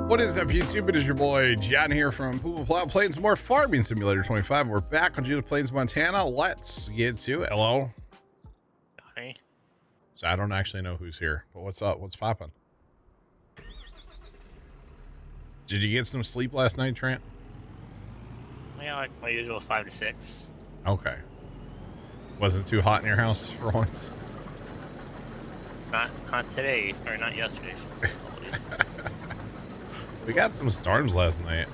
What is up, YouTube? It is your boy John here from Puma, Plow, playing some more Farming Simulator 25. We're back on Judith Plains, Montana. Let's get to it. Hello. Hi. So I don't actually know who's here, but what's up? What's popping? Did you get some sleep last night, Trent? Yeah, like my usual 5 to 6. Okay. Wasn't too hot in your house for once? Not today, or not yesterday. We got some storms last night.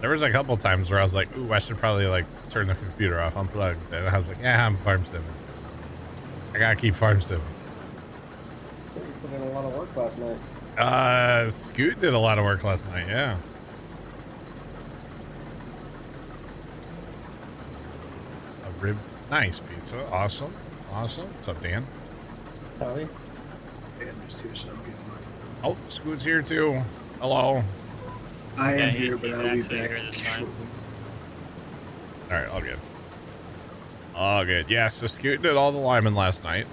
There was a couple times where I was like, ooh, I should probably like turn the computer off, unplug. And I was like, yeah, I'm farm simming. I gotta keep farm simming. You put in a lot of work last night. Scoot did a lot of work last night, yeah. A rib, nice pizza, awesome, awesome. What's up, Dan? Howdy. Yeah, I'm just here, so I don't get mine. Oh, Scoot's here too. Hello. I am Yeah, here, but he's I'll be actually back here this time. shortly. All right, all good. All good. Yeah, so Scoot did all the linemen last night.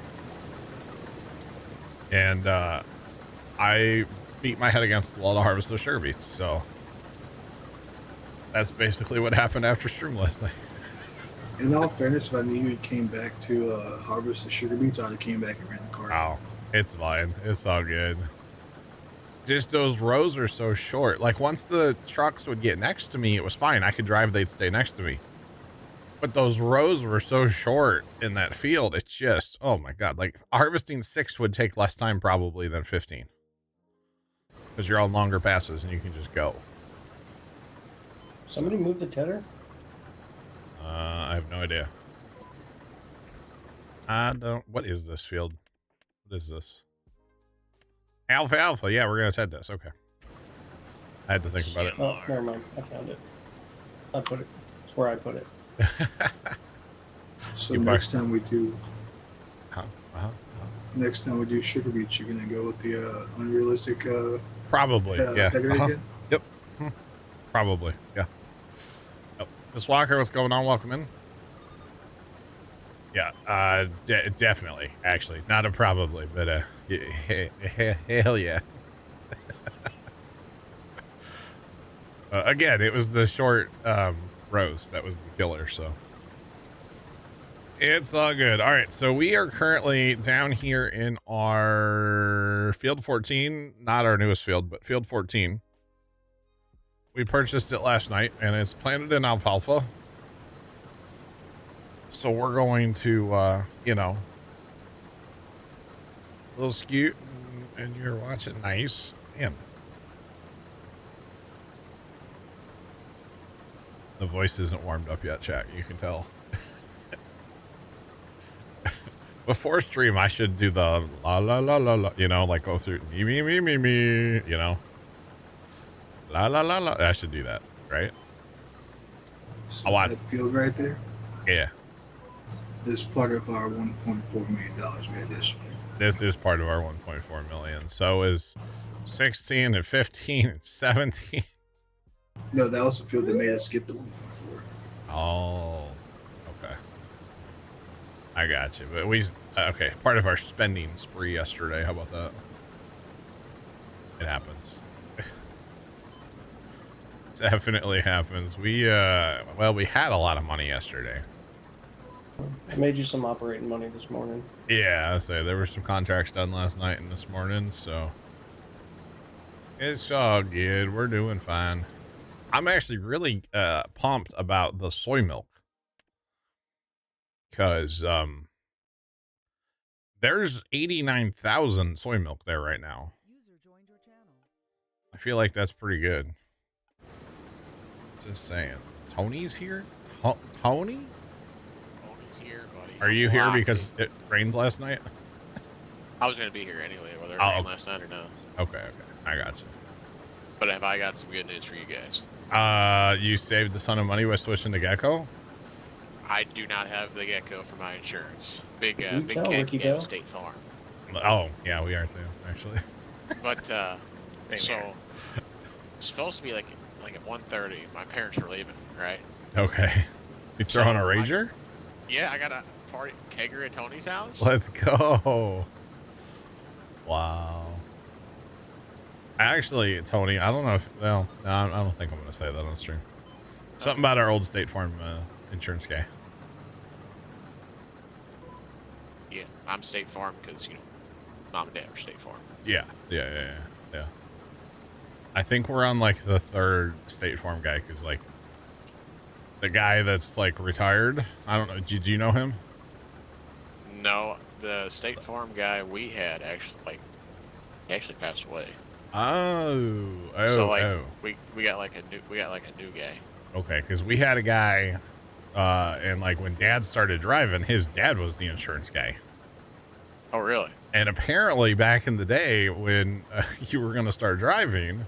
And I beat my head against the wall to harvest those sugar beets, so that's basically what happened after stream last night. In all fairness, if I knew you came back to harvest the sugar beets, I'd have came back and ran the car. Oh, it's fine. It's all good. Just those rows are so short. Like once the trucks would get next to me, it was fine. I could drive, they'd stay next to me. But those rows were so short in that field. It's just, oh my God. Like harvesting 6 would take less time probably than 15. Because you're on longer passes and you can just go. Somebody moved the tedder? I have no idea. I don't, what is this field? What is this? Alpha. Yeah, we're going to TED this. Okay. I had to think about it. Oh, never mind. I found it. I put it. It's where I put it. So You next buy- time we do, Uh-huh. sugar beets, you're gonna go with the unrealistic Probably. Yeah. header Uh-huh. again? Yep. Probably. Yeah. Oh, Miss Walker, what's going on? Welcome in. Yeah. Definitely. Actually, not a probably, but hell yeah. Again, it was the short rows that was the killer. So it's all good. All right. So we are currently down here in our field 14, not our newest field, but field 14. We purchased it last night and it's planted in alfalfa. So we're going to, you know, a little Scoot and you're watching. Nice. Man. The voice isn't warmed up yet, chat. You can tell. Before stream, I should do the la la la la la, you know, like go through me, you know. La la la la. I should do that, right? So I want- that field right there Yeah. is part of our $1.4 million we had this year. This is part of our 1.4 million. So is 16 and 15 and 17. No, that was the field that made us get the 1.4. Oh, okay. I got you. But we, okay, part of our spending spree yesterday. How about that? It happens. It definitely happens. We, well, we had a lot of money yesterday. I made you some operating money this morning. Yeah, I say there were some contracts done last night and this morning, so it's all good. We're doing fine. I'm actually really pumped about the soy milk because there's 89,000 soy milk there right now. I feel like that's pretty good. Just saying. Tony's here? Tony? Tony's here, buddy. Are you here Locked because in. it rained last night? I was gonna be here anyway, whether it Oh, rained okay. last night or not. Okay, I got you. But have I got some good news for you guys? You saved a ton of money by switching to Gecko? I do not have the gecko for my insurance. Big You big tell, cat Ricky gecko Dale. State Farm. Oh, yeah, we are too, actually. But Same so here. it's supposed to be like at 1:30. My parents were leaving, right? Okay. You throwing a So, rager? Yeah, I got a party kegger at Tony's house. Let's go. Wow. Actually, Tony, I don't know if, well, no, I don't think I'm going to say that on stream. Something about our old State Farm insurance guy. Yeah, I'm State Farm because, mom and dad are State Farm. Yeah. I think we're on like the third State Farm guy because like the guy that's like retired. I don't know. Did you know him? No, the State Farm guy we had he actually passed away. Oh. So we got like a new guy. Okay, because we had a guy, and like when Dad started driving, his dad was the insurance guy. Oh, really? And apparently, back in the day when you were going to start driving,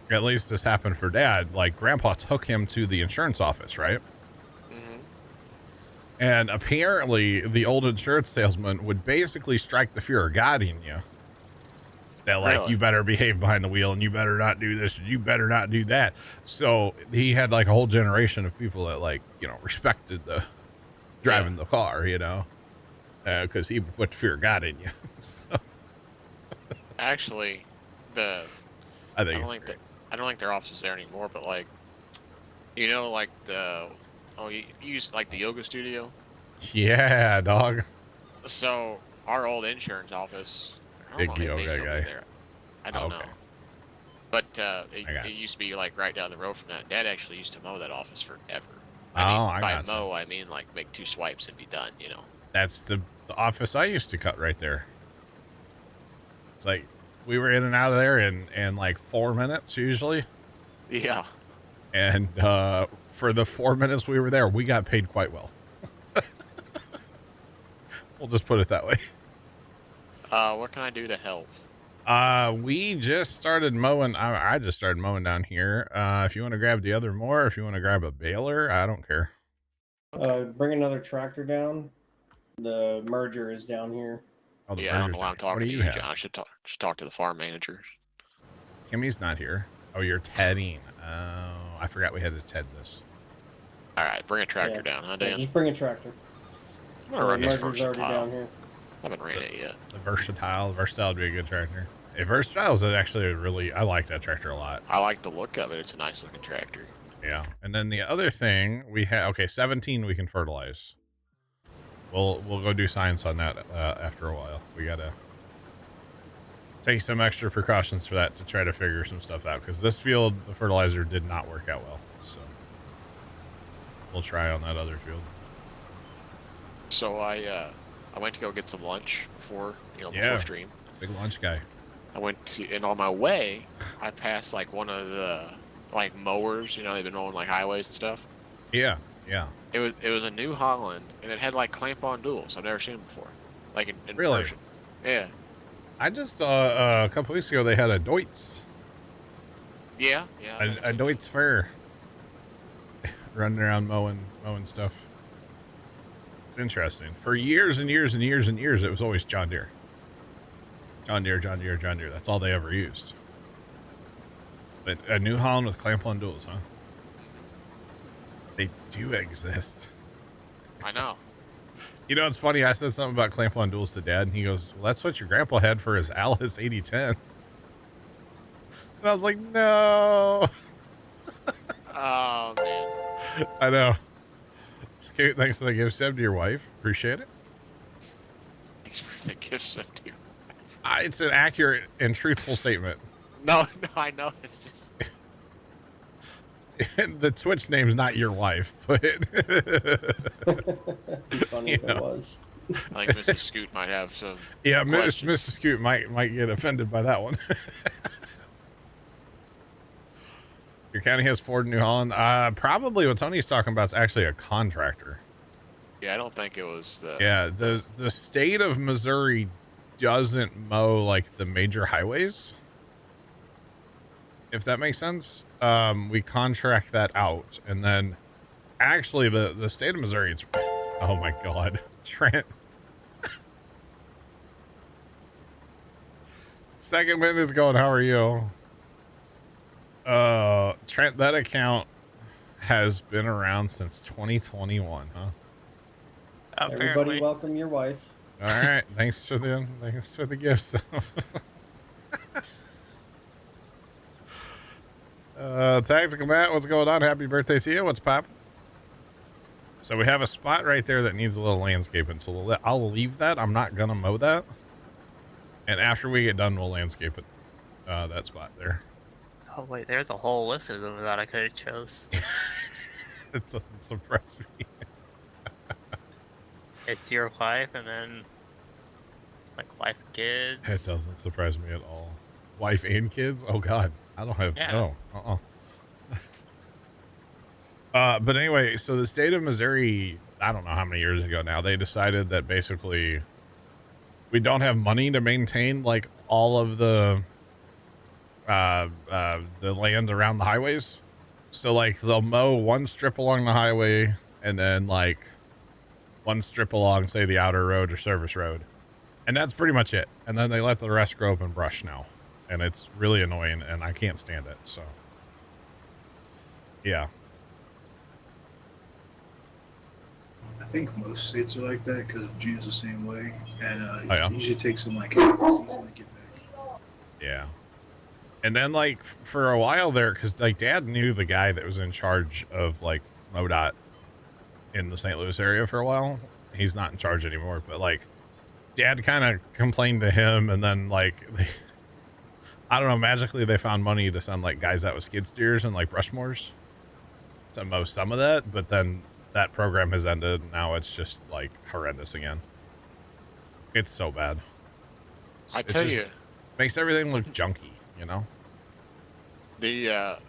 at least this happened for Dad. Like Grandpa took him to the insurance office, right? Mm-hmm. And apparently, the old insurance salesman would basically strike the fear of God in you. That like, Really? you better behave behind the wheel and you better not do this and you better not do that. So he had like a whole generation of people that like, respected the driving the car, because he would put the fear of God in you. So, Actually, I don't think their office is there anymore, but like, like you use like the yoga studio. Yeah, dog. So our old insurance office, I Big don't know, it may yoga still guy. be there. I don't know. Okay. But it used to be like right down the road from that. Dad actually used to mow that office forever. I by gotcha. mow, I mean like make 2 swipes and be done, That's the office I used to cut right there. It's like we were in and out of there in like 4 minutes usually. Yeah. And for the 4 minutes we were there, we got paid quite well. We'll just put it that way. What can I do to help? We just started mowing. I just started mowing down here. If you want to grab the other mower, if you want to grab a baler, I don't care. Bring another tractor down. The merger is down here. Oh, I don't know why I'm talking to you, have? John. I should talk to the farm manager. Kimmy's not here. Oh, you're tedding. Oh, I forgot we had to ted this. All right, bring a tractor down, huh, Dan? Just bring a tractor. I'm gonna run this merger's already down versatile. here. I haven't ran it yet. The versatile would be a good tractor. A versatile's actually I like that tractor a lot. I like the look of it. It's a nice looking tractor. Yeah. And then the other thing we have, okay, 17 we can fertilize. We'll go do science on that after a while. We gotta take some extra precautions for that to try to figure some stuff out, because this field, the fertilizer did not work out well. So we'll try on that other field. So I went to go get some lunch before stream. Big lunch guy. I went to, and on my way, I passed like one of the like mowers. They've been mowing like highways and stuff. Yeah. It was a New Holland, and it had like clamp-on duals. I've never seen them before. Like in Really? person. Yeah. I just saw a couple weeks ago they had a Deutz. Yeah. A Deutz fair. Running around mowing stuff. It's interesting. For years and years and years and years, it was always John Deere. John Deere. That's all they ever used. But a New Holland with clamp-on duals, huh? They do exist. I know. It's funny. I said something about clamp-on duals to Dad, and he goes, "Well, that's what your grandpa had for his Alice 8010." And I was like, "No." Oh man. I know. Scoot, thanks for the gift sub to your wife. Appreciate it. Thanks for the gift sub to your It's an accurate and truthful statement. No, I know. It's just The Twitch name's not your wife, but It'd be funny if it was. I think Mrs. Scoot might have some. yeah, questions. Mrs. Scoot might get offended by that one. Your county has Ford and New Holland. Probably what Tony's talking about is actually a contractor. Yeah, I don't think it was the. Yeah, the state of Missouri doesn't mow like the major highways, if that makes sense. We contract that out, and then actually the state of Missouri, it's, oh my god, Trent. Second minute is going, how are you? Trent, that account has been around since 2021, huh? Everybody Apparently. welcome your wife. All right, thanks for the gifts. Tactical Matt, what's going on? Happy birthday to you. What's pop? So we have a spot right there that needs a little landscaping. So I'll leave that. I'm not going to mow that. And after we get done, we'll landscape it. That spot there. Oh wait, there's a whole list of them that I could have chose. It doesn't surprise me. It's your wife and then like wife and kids. It doesn't surprise me at all. Wife and kids? Oh god. I don't have no. But anyway, so the state of Missouri, I don't know how many years ago now, they decided that basically we don't have money to maintain like all of the land around the highways. So like they'll mow one strip along the highway and then like one strip along, say, the outer road or service road, and that's pretty much it. And then they let the rest grow up in brush now, and it's really annoying and I can't stand it. So yeah, I think most states are like that because Judith's the same way, and yeah. it usually takes them like half the season to get back. Yeah. And then like for a while there, because like Dad knew the guy that was in charge of like MoDOT in the St. Louis area for a while. He's not in charge anymore, but like Dad kind of complained to him, and then like I don't know, magically they found money to send like guys out with skid steers and like brush mowers to mow some of that, but then that program has ended. Now it's just like horrendous again. It's so bad. I tell you, makes everything look junky, you know. The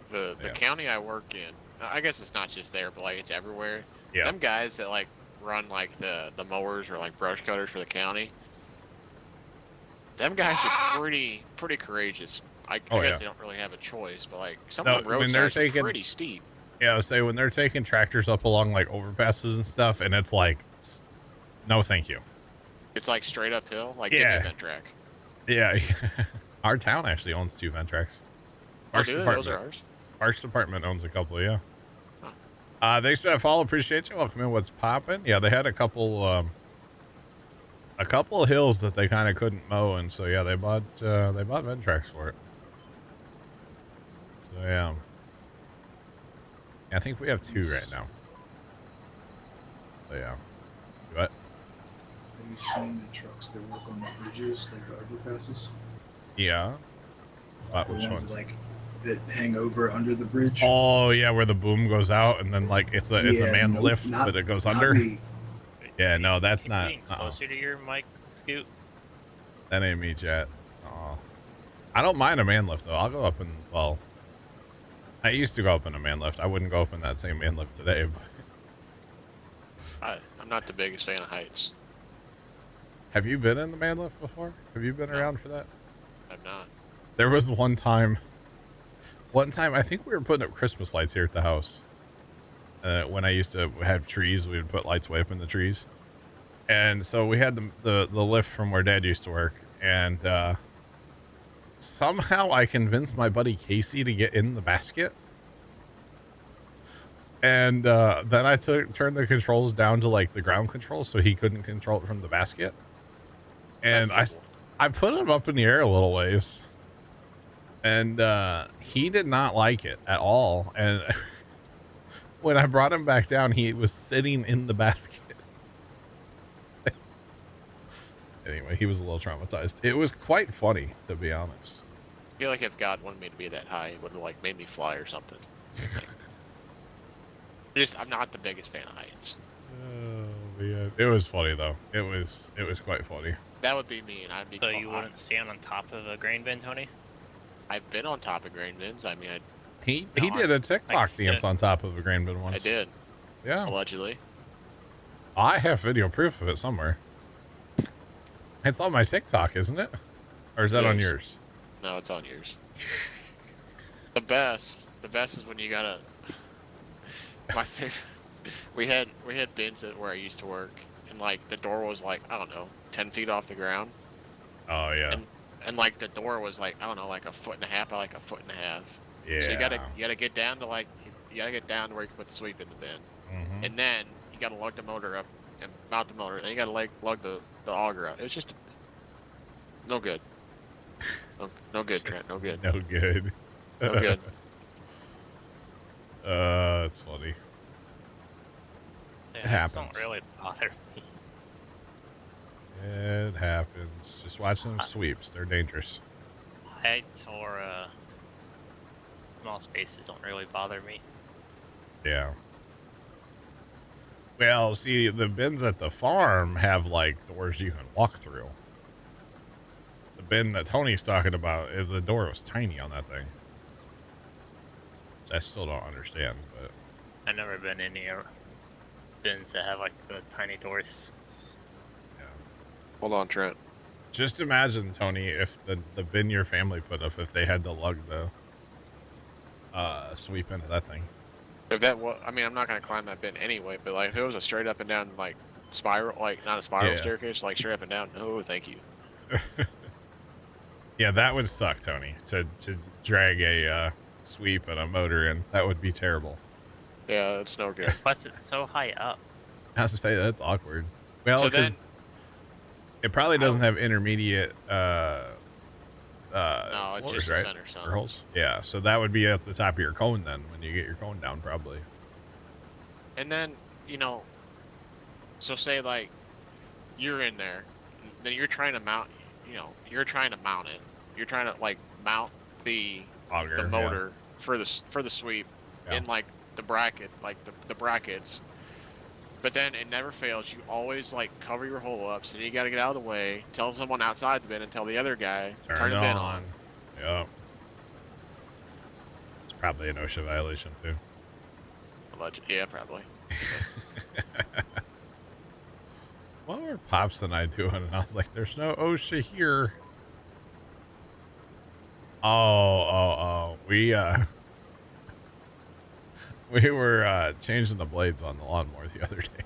county I work in, I guess it's not just there, but like it's everywhere. Yeah. Them guys that like run like the mowers or like brush cutters for the county, them guys are pretty courageous. I guess they don't really have a choice, but like some of the roads are pretty steep. Yeah, I would say when they're taking tractors up along like overpasses and stuff, and it's like, no, thank you. It's like straight uphill. Like give me a vent track. Yeah, our town actually owns 2 vent tracks. Those are ours. Parks Department owns a couple, yeah. Thanks for that follow. Appreciate you. Welcome in. What's popping? Yeah, they had a couple of hills that they kind of couldn't mow, and so yeah, they bought vent tracks for it. So yeah, I think we have 2 right now. So yeah. What? Have you seen the trucks that work on the bridges, like the overpasses? Yeah. The which ones ones? like that hang over under the bridge. Oh yeah, where the boom goes out and then like it's a man lift, but it goes under. Me. Yeah, no, that's not. Closer to your mic, Scoot. That ain't me, chat. Oh, I don't mind a man lift though. I'll go up and I used to go up in a man lift. I wouldn't go up in that same man lift today. But I'm not the biggest fan of heights. have you been in the man lift before? Have you been around for that? I'm not. There was one time I think we were putting up Christmas lights here at the house. When I used to have trees, we would put lights way up in the trees. And so we had the lift from where Dad used to work, and somehow I convinced my buddy Casey to get in the basket. And then I turned the controls down to like the ground control so he couldn't control it from the basket. And I put him up in the air a little ways. And he did not like it at all. And when I brought him back down, he was sitting in the basket. Anyway, he was a little traumatized. It was quite funny, to be honest. I feel like if God wanted me to be that high, he would have like made me fly or something. I'm not the biggest fan of heights. Oh man, it was funny though. It was quite funny. That would be me, and I'd be. So you wouldn't stand on top of a grain bin, Tony? I've been on top of grain bins. I mean, he did a TikTok dance on top of a grain bin once. I did. Yeah. Allegedly. I have video proof of it somewhere. It's on my TikTok, isn't it? Or is that on yours? No, it's on yours. The best is when you gotta. My favorite. We had bins at where I used to work, and like the door was like, I don't know, 10 feet off the ground. Oh yeah. And like the door was like, I don't know, like 1.5 feet by like 1.5 feet. Yeah. So you gotta get down to like where you can put the sweep in the bin, and then you gotta lug the motor up and mount the motor. Then you gotta like lug the auger out. It was just no good. No good, Trent. No good. No good. No good. That's funny. Yeah, It happens. Don't really bother me. It happens. Just watch them sweeps. They're dangerous. Heights or small spaces don't really bother me. Yeah. Well, see, the bins at the farm have, like, doors you can walk through. The bin that Tony's talking about, the door was tiny on that thing. I still don't understand, but... I've never been in any bins that have, like, the tiny doors. Yeah. Hold on, Trent. Just imagine, Tony, if the bin your family put up, if they had to lug the sweep into that thing. If that was, I mean, I'm not gonna climb that bin anyway. But like, if it was a straight up and down like spiral, like not a spiral staircase, like straight up and down. No, thank you. Yeah, that would suck, Tony. To drag a sweep and a motor in, that would be terrible. Yeah, it's no good. Plus, it's so high up. I was to say that's awkward. Well, So then- because it probably doesn't have intermediate No, it's floors, just right? a center Or sun. holes. Yeah, so that would be at the top of your cone then when you get your cone down, probably. And then, you know, so say like you're in there, then you're trying to mount, you know, you're trying to mount it. You're trying to like mount the Auger, motor for the sweep Yeah. in like the bracket, like the brackets. But then it never fails. You always like cover your hole up, so you got to get out of the way. Tell someone outside the bin and tell the other guy turn the bin on. Yep. It's probably an OSHA violation too. Yeah, probably. What were Pops and I doing? And I was like, "There's no OSHA here." Oh. We were changing the blades on the lawnmower the other day,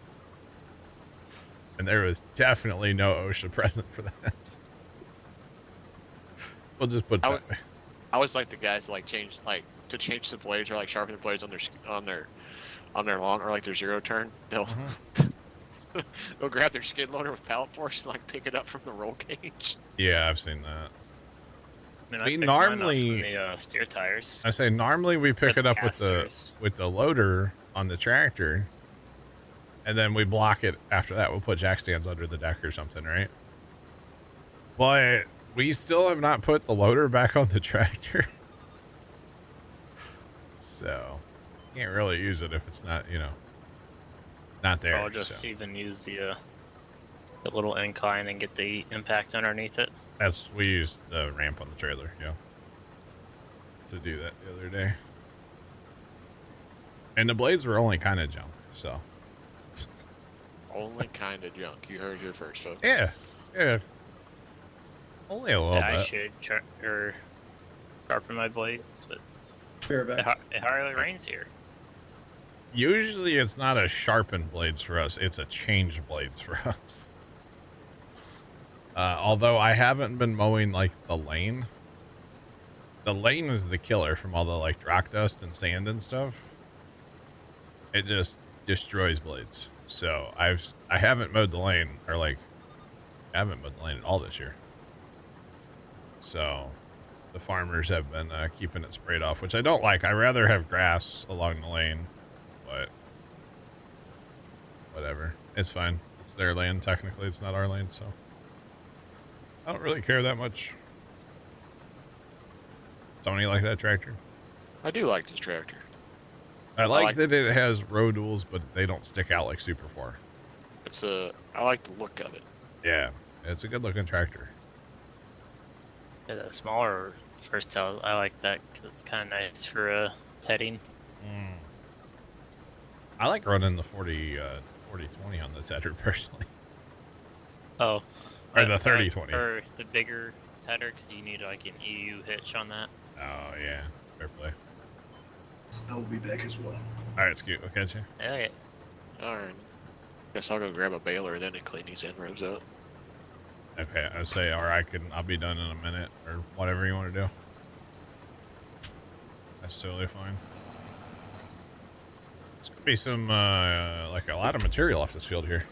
and there was definitely no OSHA present for that. We'll just put that way. I always like the guys that, like change the blades or like sharpen the blades on their lawn or like their zero turn. They'll they'll grab their skid loader with pallet force and like pick it up from the roll cage. Yeah, I've seen that. I mean, We I picked mine up normally- from the steer tires. I say normally we pick With it up casters. with the loader on the tractor, and then we block it after that. We'll put jack stands under the deck or something, right? But we still have not put the loader back on the tractor, so can't really use it if it's not, not there. I'll just so. even use the little incline and get the impact underneath it. We used the ramp on the trailer, yeah, to do that the other day. And the blades were only kind of junk, so. Only kind of junk. You heard here first, folks. Yeah. Only a little I bit. should sharpen my blades, but Fair back. it hardly rains here. Usually it's not a sharpen blades for us, it's a change blades for us. Although I haven't been mowing like the lane. The lane is the killer from all the like rock dust and sand and stuff. It just destroys blades. So I haven't mowed the lane, or like I haven't mowed the lane at all this year. So the farmers have been keeping it sprayed off, which I don't like. I rather have grass along the lane, but whatever. It's fine. It's their land technically. It's not our lane, so I don't really care that much. Tony, like that tractor? I do like this tractor. I like like that it has road duals, but they don't stick out like Super 4. I like the look of it. Yeah, it's a good looking tractor. Yeah, the smaller first tails, I like that because it's kind of nice for tedding. I like running the 40-20 on the Tedder personally. Oh. Or the I 30-20. Or the bigger tedder because you need like an EU hitch on that. Oh, yeah. Fair play. I will be back as well. All right, Scoot. I'll catch you. Yeah, Alright. Guess I'll go grab a baler then and clean these inroads up. Okay, I say, or I'll be done in a minute, or whatever you want to do. That's totally fine. It's gonna be some, like a lot of material off this field here.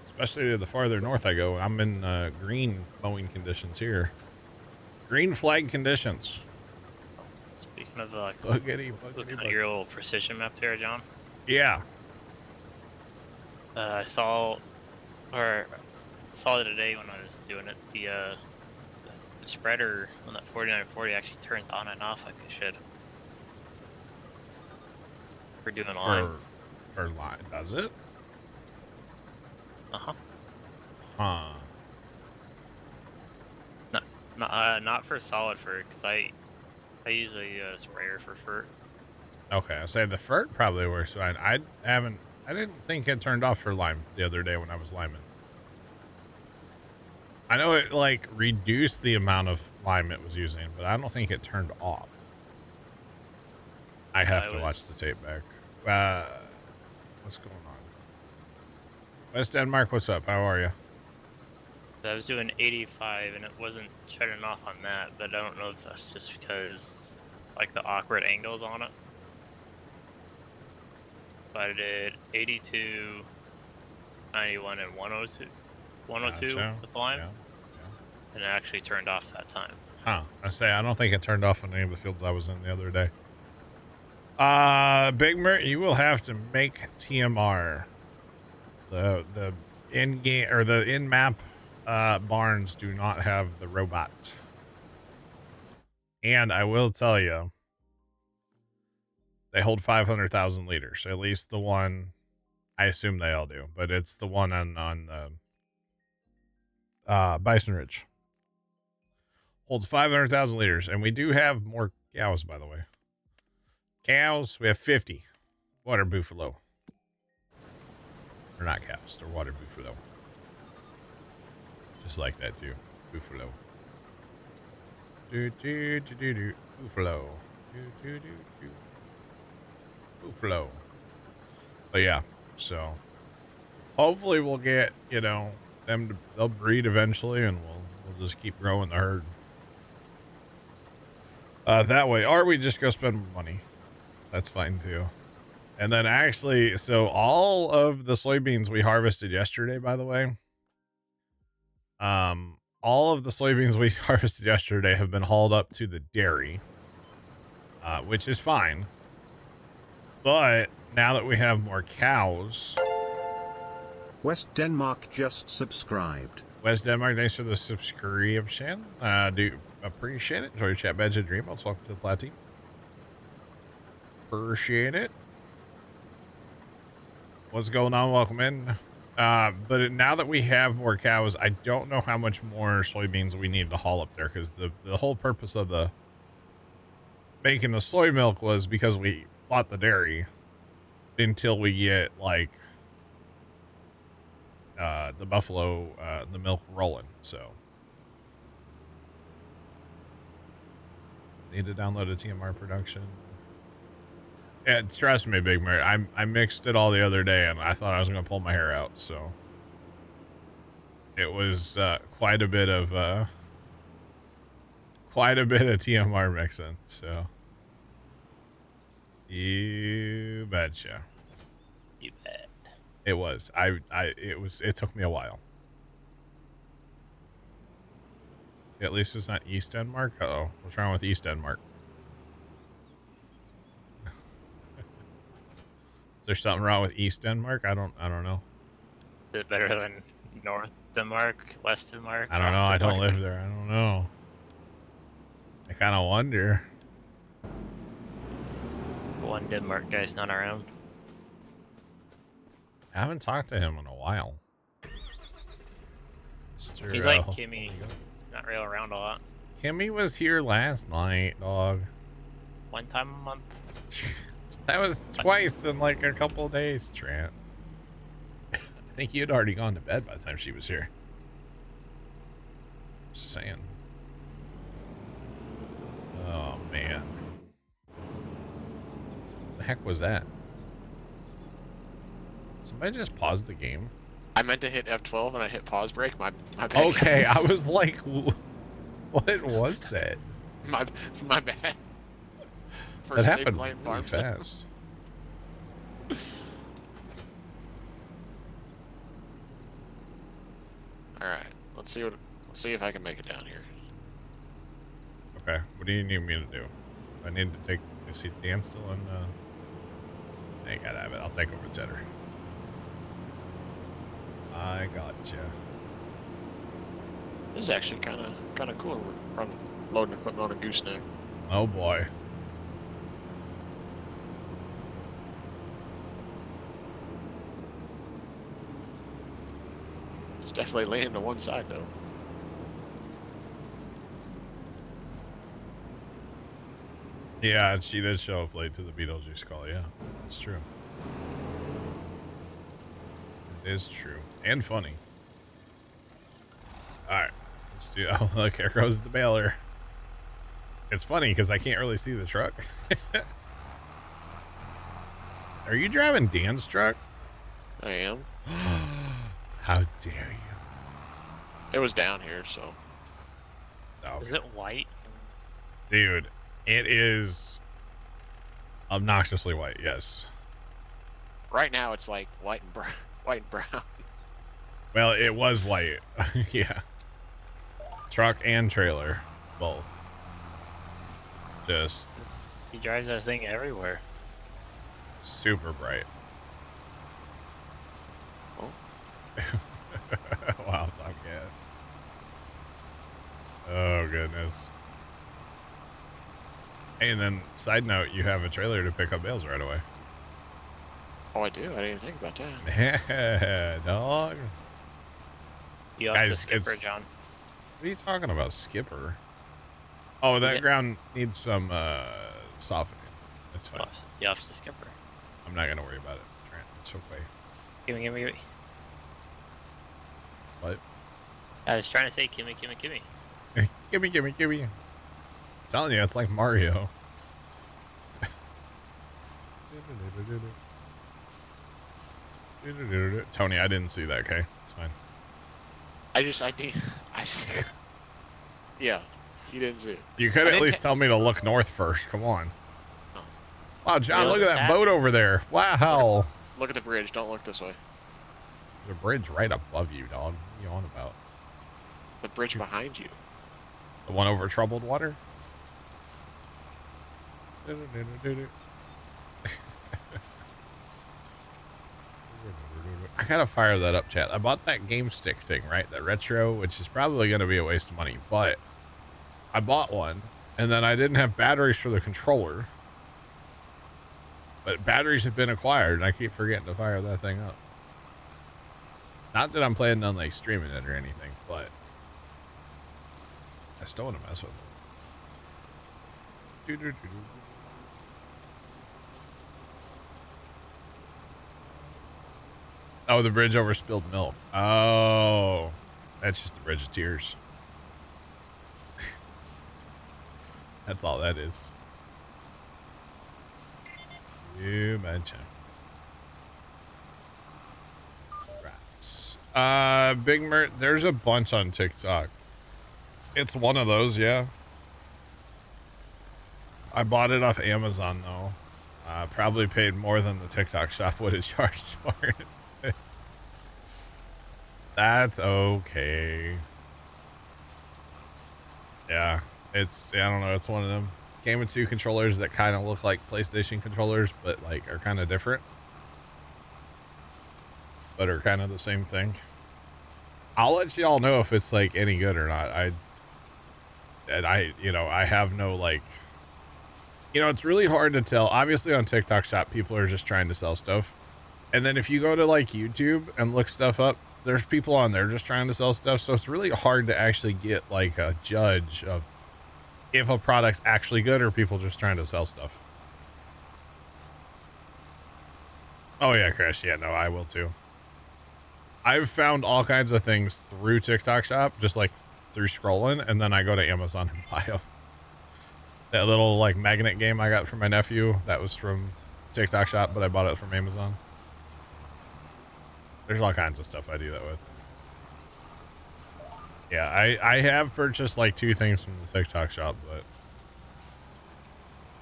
Especially the farther north I go. I'm in green mowing conditions here. Green flag conditions. Speed Speaking of like, Boogity, looking boogity, at your little precision map there, John. Yeah. I saw it today when I was doing it. The spreader on that 4940 actually turns on and off like it should. For doing line. For line, does it? Uh-huh. Huh. Not for solid fur, because I use a sprayer for fur. Okay, I say the FERT probably works fine. I didn't think it turned off for lime the other day when I was liming. I know it like reduced the amount of lime it was using, but I don't think it turned off. I have to watch the tape back. What's going on? West Denmark, what's up? How are you? I was doing 85 and it wasn't shutting off on that, but I don't know if that's just because like the awkward angles on it. But I did 82, 91, and 102, 102 Gotcha. with lime, Yeah. and it actually turned off that time. Huh. I don't think it turned off on any of the fields I was in the other day. Big Mert, you will have to make TMR. The in-game or the in-map barns do not have the robot. And I will tell you, they hold 500,000 liters. So at least the one, I assume they all do, but it's the one on the Bison Ridge. Holds 500,000 liters, and we do have more cows, by the way. Cows, we have 50. Water buffalo. They're not cows, they're water buffalo. Just like that, too. Buffalo. Do. Buffalo. Do. Buffalo. But yeah, so hopefully we'll get, you know, they'll breed eventually, and we'll just keep growing the herd. That way, or we just go spend more money. That's fine too. And then actually, so all of the soybeans we harvested yesterday, by the way, all of the soybeans we harvested yesterday have been hauled up to the dairy, which is fine. But now that we have more cows, West Denmark just subscribed. West Denmark, thanks for the subscription. Do appreciate it. Enjoy your chat, Badge of Dream. Welcome to the Plow team. Appreciate it. What's going on? Welcome in. But now that we have more cows, I don't know how much more soybeans we need to haul up there, because the whole purpose of the making the soy milk was because we bought the dairy until we get like the buffalo, the milk rolling. So need to download a TMR production. Yeah, trust me, Big Mary. I mixed it all the other day, and I thought I was going to pull my hair out. So it was quite a bit of TMR mixing. So you betcha. You bet. It was. It took me a while. At least it's not East Denmark. Uh-oh. What's wrong with East Denmark? Is there something wrong with East Denmark? I don't know. Is it better than North Denmark, West Denmark? I don't know. I don't live there. I don't know. I kind of wonder. One Denmark guy's not around. I haven't talked to him in a while. He's like Kimmy. He's not real around a lot. Kimmy was here last night, dog. One time a month. That was twice in like a couple of days, Trent. I think you'd already gone to bed by the time she was here. Just saying. Oh, man. The heck was that? Somebody just paused the game? I meant to hit F12 and I hit pause break. My bad. Okay, guys. I was like, what was that? my bad. That First day happened playing really Farm Sim. fast. All right, let's see if I can make it down here. Okay, what do you need me to do? I need to take. Is he Dan still in? I ain't gotta have it. I'll take over Cheddar. I gotcha. This is actually kind of cool. We're loading equipment on a gooseneck. Oh boy. It's definitely leaning to one side though. Yeah, she did show up late to the Beetlejuice call. Yeah, it's true. It is true and funny. All right, let's do. Oh, look, here goes the baler. It's funny because I can't really see the truck. Are you driving Dan's truck? I am. How dare you? It was down here, so. Oh, Is it white? dude, it is obnoxiously white. Yes. Right now it's like white and brown. White and brown. Well, it was white. Yeah. Truck and trailer, both. Just He drives that thing everywhere. super bright. Oh. Wow, Tomcat. Oh, goodness. Hey, and then, side note, you have a trailer to pick up bales right away. Oh, I do. I didn't even think about that. Yeah, dog. You have to Guys, skipper, it's- John. What are you talking about, skipper? Oh, that Yeah. ground needs some softening. That's fine. You have to skipper. I'm not gonna worry about it, Trent. It's okay. Gimme. What? I was trying to say gimme. Gimme. I'm telling you, it's like Mario. Tony, I didn't see that, okay? It's fine. Yeah, he didn't see it. You could I at didn't least tell me to look north first. Come on. Oh. Wow, John, Yeah, look at that boat over there. Wow. Look at the bridge. Don't look this way. There's a bridge right above you, dog. What are you on about? The bridge behind you. The one over troubled water? I gotta fire that up, chat. I bought that game stick thing, right? That retro, which is probably gonna be a waste of money, but I bought one, and then I didn't have batteries for the controller. But batteries have been acquired, and I keep forgetting to fire that thing up. Not that I'm planning on like streaming it or anything, but I still want to mess with it. Oh, the bridge over spilled milk. Oh, that's just the bridge of tears. That's all that is. You mention. Rats. Big Mert, there's a bunch on TikTok. It's one of those, yeah. I bought it off Amazon though. Probably paid more than the TikTok shop would have charged for it. That's okay. Yeah, I don't know, it's one of them. Came with two controllers that kind of look like PlayStation controllers, but like are kind of different. But are kind of the same thing. I'll let y'all know if it's like any good or not. I have no like, it's really hard to tell. Obviously on TikTok shop, people are just trying to sell stuff. And then if you go to like YouTube and look stuff up, there's people on there just trying to sell stuff. So it's really hard to actually get like a judge of if a product's actually good or people just trying to sell stuff. Oh yeah, Crash. Yeah, no, I will too. I've found all kinds of things through TikTok shop, just like through scrolling, and then I go to Amazon and buy them. That little like magnet game I got from my nephew, that was from TikTok shop, but I bought it from Amazon. There's all kinds of stuff I do that with. Yeah, I have purchased like 2 things from the TikTok shop,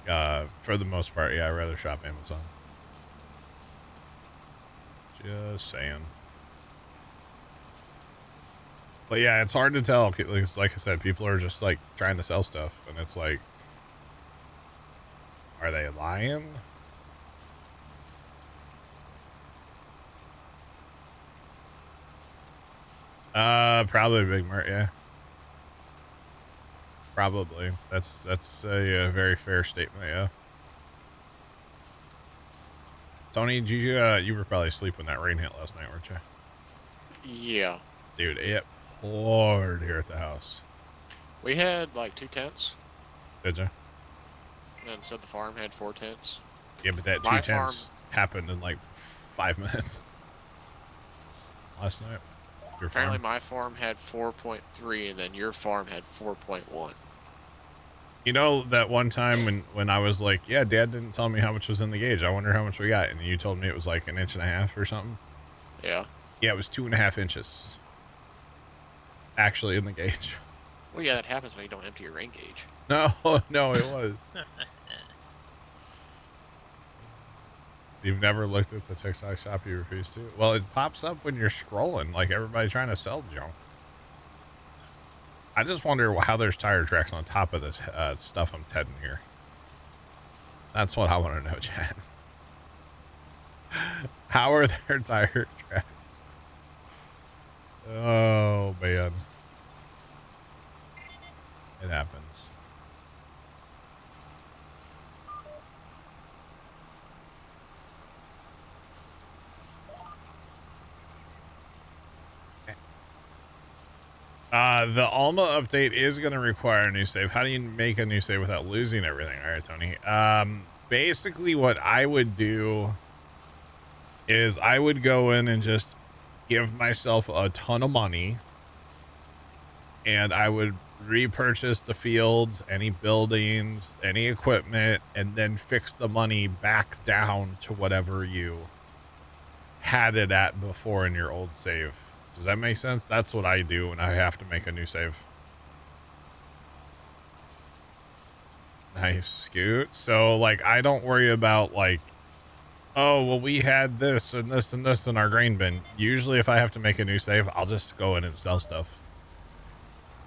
but for the most part, yeah, I'd rather shop Amazon. Just saying. But yeah, it's hard to tell. Like I said, people are just like trying to sell stuff, and it's like, Are they lying? Probably Big Mert, yeah. Probably. That's a very fair statement, yeah. Tony, did you were probably asleep when that rain hit last night, weren't you? Yeah. Dude, it poured here at the house. We had like 2 tents. Did you? And so the farm had 4 tents. Yeah, but that My 2 tents happened in like 5 minutes last night. Your Apparently farm? my farm had 4.3 and then your farm had 4.1. You know that one time when I was like, yeah, Dad didn't tell me how much was in the gauge. I wonder how much we got. And you told me it was like 1.5 inches or something. Yeah. Yeah, it was 2.5 inches. Actually in the gauge. Well, yeah, that happens when you don't empty your rain gauge. No, no, it was. You've never looked at the TikTok shop, you refuse to? Well, it pops up when you're scrolling, like everybody trying to sell junk. I just wonder how there's tire tracks on top of this stuff I'm tedding here. That's what I want to know, Chad. How are there tire tracks? Oh, man. It happens. The Alma update is going to require a new save. How do you make a new save without losing everything? All right, Tony. Basically what I would do is I would go in and just give myself a ton of money, and I would repurchase the fields, any buildings, any equipment, and then fix the money back down to whatever you had it at before in your old save. Does that make sense? That's what I do when I have to make a new save. Nice, Scoot. So, like, I don't worry about, like, oh, well, we had this and this and this in our grain bin. Usually, if I have to make a new save, I'll just go in and sell stuff.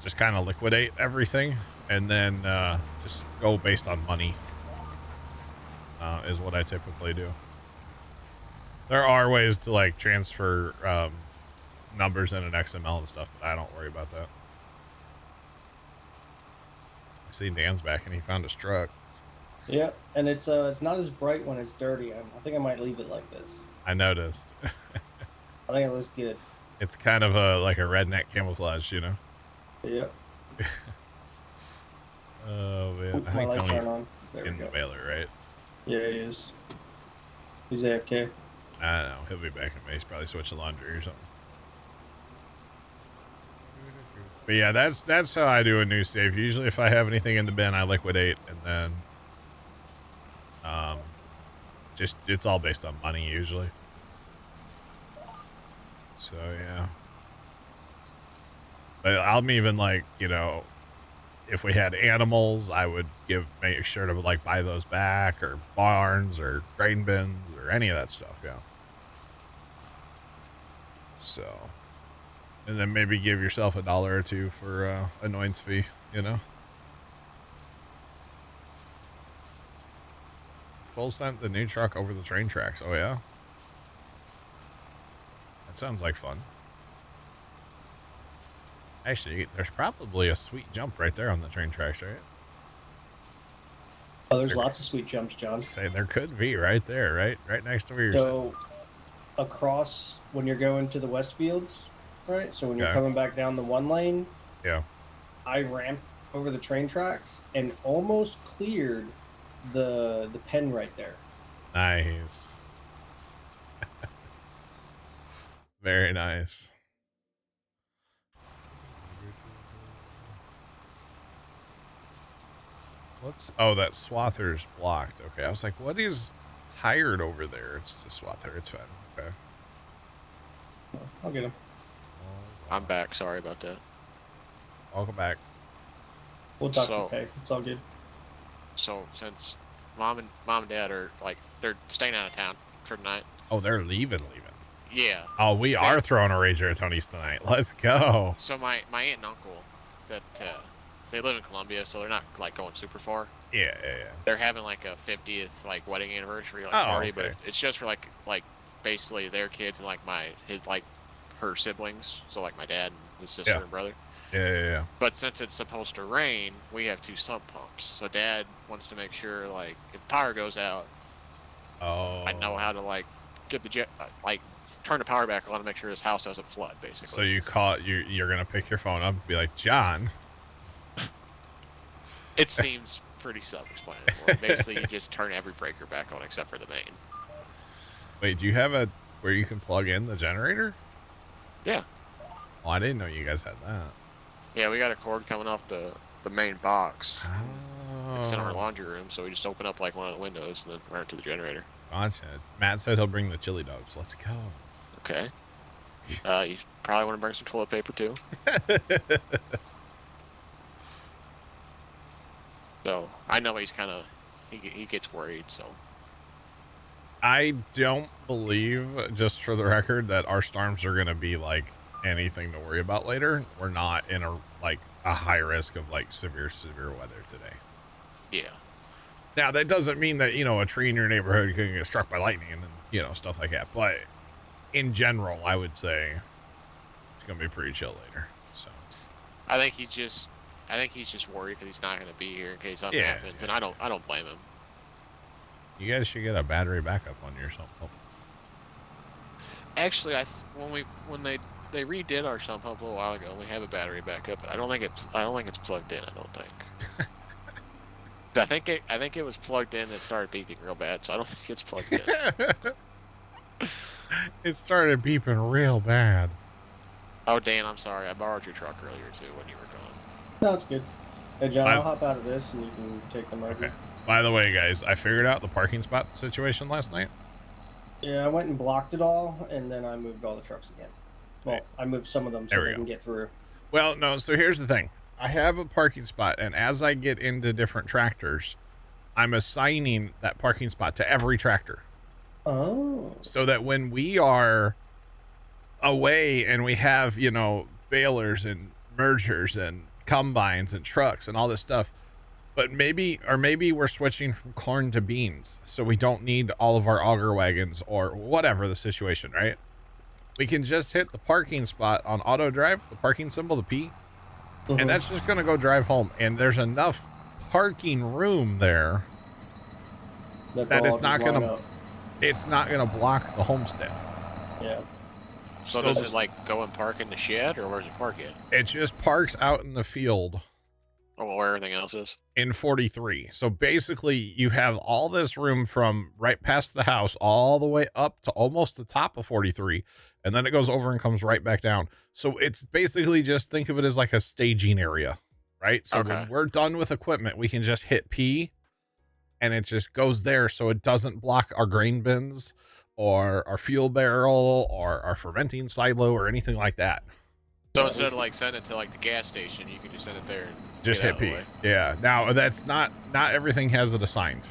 Just kind of liquidate everything, and then just go based on money, is what I typically do. There are ways to, like, transfer numbers in an XML and stuff, but I don't worry about that. I see Dan's back and he found his truck. Yep, and it's not as bright when it's dirty. I think I might leave it like this. I noticed. I think it looks good. It's kind of like a redneck camouflage, you know? Yep. Oh man, Oop, I my think lights Tony's aren't on. There we in the go. mailer, right? Yeah, he is. He's AFK. I don't know. He'll be back in base. Probably switch the laundry or something. But yeah, that's how I do a new save. Usually if I have anything in the bin, I liquidate, and then just it's all based on money usually. So yeah. But I'm even like, you know, if we had animals, I would make sure to like buy those back, or barns or grain bins or any of that stuff, yeah. So, and then maybe give yourself $1 or $2 for annoyance fee, you know. Full sent the new truck over the train tracks. Oh yeah, that sounds like fun. Actually, there's probably a sweet jump right there on the train tracks, right? Oh, there's lots of sweet jumps, John. Say there could be right there, right next to where you're So, across when you're going to the Westfields, right? So when you're coming back down the one lane, yeah, I ramped over the train tracks and almost cleared the pen right there. Nice. Very nice. Oh, that Swather's blocked. Okay, I was like, what is hired over there? It's the Swather. It's fine. Okay. I'll get him. I'm back. Sorry about that. Welcome back. We'll talk So- to pay. It's all good. So since mom and dad are like they're staying out of town for the night. Oh, they're leaving. Yeah. Oh, we are throwing a rager at Tony's tonight. Let's go. So my aunt and uncle that they live in Columbia, so they're not like going super far. Yeah. They're having like a 50th like wedding anniversary like Oh, party, okay. but it's just for like basically their kids and like her siblings, so like my dad and his sister Yeah. and brother. Yeah. But since it's supposed to rain, we have 2 sump pumps. So Dad wants to make sure, like, if power goes out, Oh. I know how to like get the turn the power back on to make sure this house doesn't flood, basically. So you're gonna pick your phone up and be like, John. It seems pretty self-explanatory. Basically, you just turn every breaker back on except for the main. Wait, do you have where you can plug in the generator? Yeah. Oh, I didn't know you guys had that. Yeah, we got a cord coming off the main box. Oh. It's in our laundry room, so we just open up like one of the windows and then run it to the generator. Gotcha. Matt said he'll bring the chili dogs. Let's go. Okay. You probably want to bring some toilet paper too. So I know he's kind of he gets worried. So I don't believe, just for the record, that our storms are going to be like anything to worry about later. We're not in a high risk of like severe weather today. yeah. Now that doesn't mean that, a tree in your neighborhood can get struck by lightning and, stuff like that. But in general, I would say it's going to be pretty chill later. So I think he's just worried because he's not going to be here in case something happens, and I don't blame him. You guys should get a battery backup on your sump pump. Actually, when they redid our sump pump a little while ago, we have a battery backup, but I don't think it's plugged in. I don't think. I think it was plugged in and it started beeping real bad, so I don't think it's plugged in. It started beeping real bad. Oh, Dan, I'm sorry. I borrowed your truck earlier too when you were gone. No, it's good. Hey, John, I'll hop out of this and you can take them over. Okay. By the way, guys, I figured out the parking spot situation last night. Yeah, I went and blocked it all, and then I moved all the trucks again. Well, I moved some of them so they can get through. Well, no, so here's the thing. I have a parking spot, and as I get into different tractors, I'm assigning that parking spot to every tractor. Oh. So that when we are away and we have, balers and mergers and combines and trucks and all this stuff, but maybe we're switching from corn to beans, so we don't need all of our auger wagons or whatever the situation, right? We can just hit the parking spot on auto drive, the parking symbol, the P, and that's just going to go drive home. And there's enough parking room there that it's not going to block the homestead. Yeah. So does it like go and park in the shed, or where does it park it? It just parks out in the field. Or where everything else is? In 43. So basically you have all this room from right past the house all the way up to almost the top of 43. And then it goes over and comes right back down. So it's basically, just think of it as like a staging area, right? So when we're done with equipment, we can just hit P and it just goes there. So it doesn't block our grain bins or our fuel barrel or our fermenting silo or anything like that. So instead of like sending it to like the gas station, you can just send it there and just hit P. Yeah. Now that's not everything has it assigned.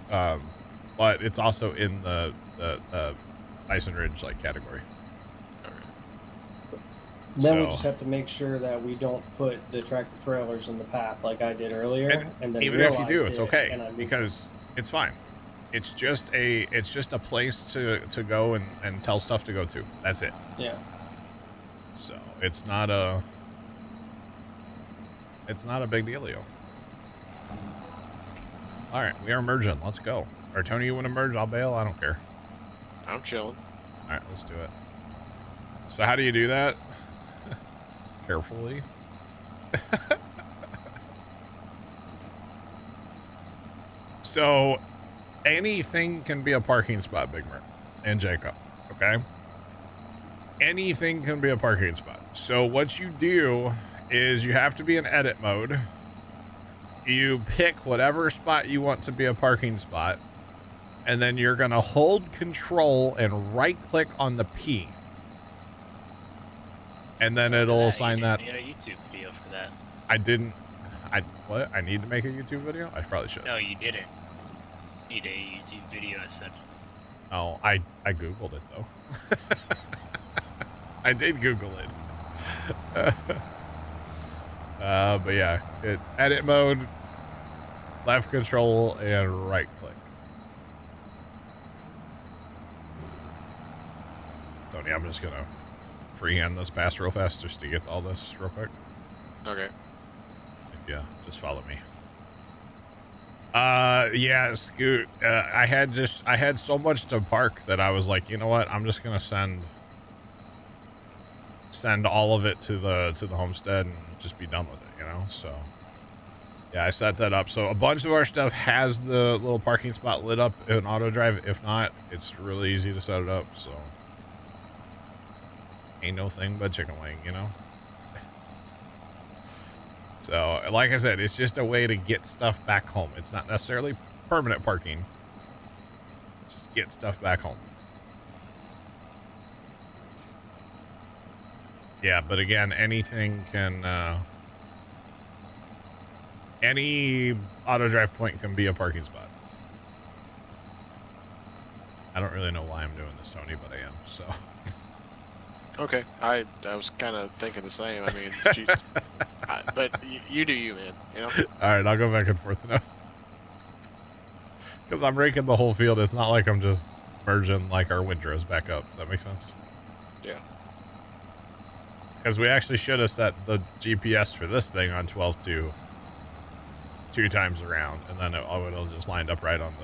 But it's also in the Bison Ridge category. Then we just have to make sure that we don't put the tractor trailers in the path like I did earlier. And then even if you do, it's okay because it's fine. It's just a place to go and tell stuff to go to. That's it. Yeah. So it's not a big dealio. All right, we are merging. Let's go. Or Tony, you want to merge? I'll bail. I don't care. I'm chilling. All right, let's do it. So how do you do that? Carefully. So anything can be a parking spot, Big Mert and Jacob. Okay. Anything can be a parking spot. So what you do is you have to be in edit mode. You pick whatever spot you want to be a parking spot, and then you're going to hold control and right click on the P. And then it'll assign that. You need a YouTube video for that. What? I need to make a YouTube video? I probably should. No, you didn't. You need a YouTube video, I said. Oh, I Googled it though. I did Google it. But yeah, edit mode, Left control and right click. Tony, I'm just gonna freehand this pass real fast just to get all this real quick. Okay. Yeah, just follow me. Yeah, Scoot. I had so much to park that I was like, you know what? I'm just gonna send all of it to the homestead and just be done with it, you know? So yeah, I set that up. So a bunch of our stuff has the little parking spot lit up in auto drive. If not, it's really easy to set it up. So ain't no thing but chicken wing, you know? So like I said, it's just a way to get stuff back home. It's not necessarily permanent parking. Just get stuff back home. Yeah, but again, anything can, any auto drive point can be a parking spot. I don't really know why I'm doing this, Tony, but I am, so. Okay. I was kind of thinking the same. I mean, but you do you, man. You know. All right, I'll go back and forth now. Because I'm raking the whole field. It's not like I'm just merging like our windrows back up. Does that make sense? Yeah. Because we actually should have set the GPS for this thing on 12.2 2 times around, and then it would have just lined up right on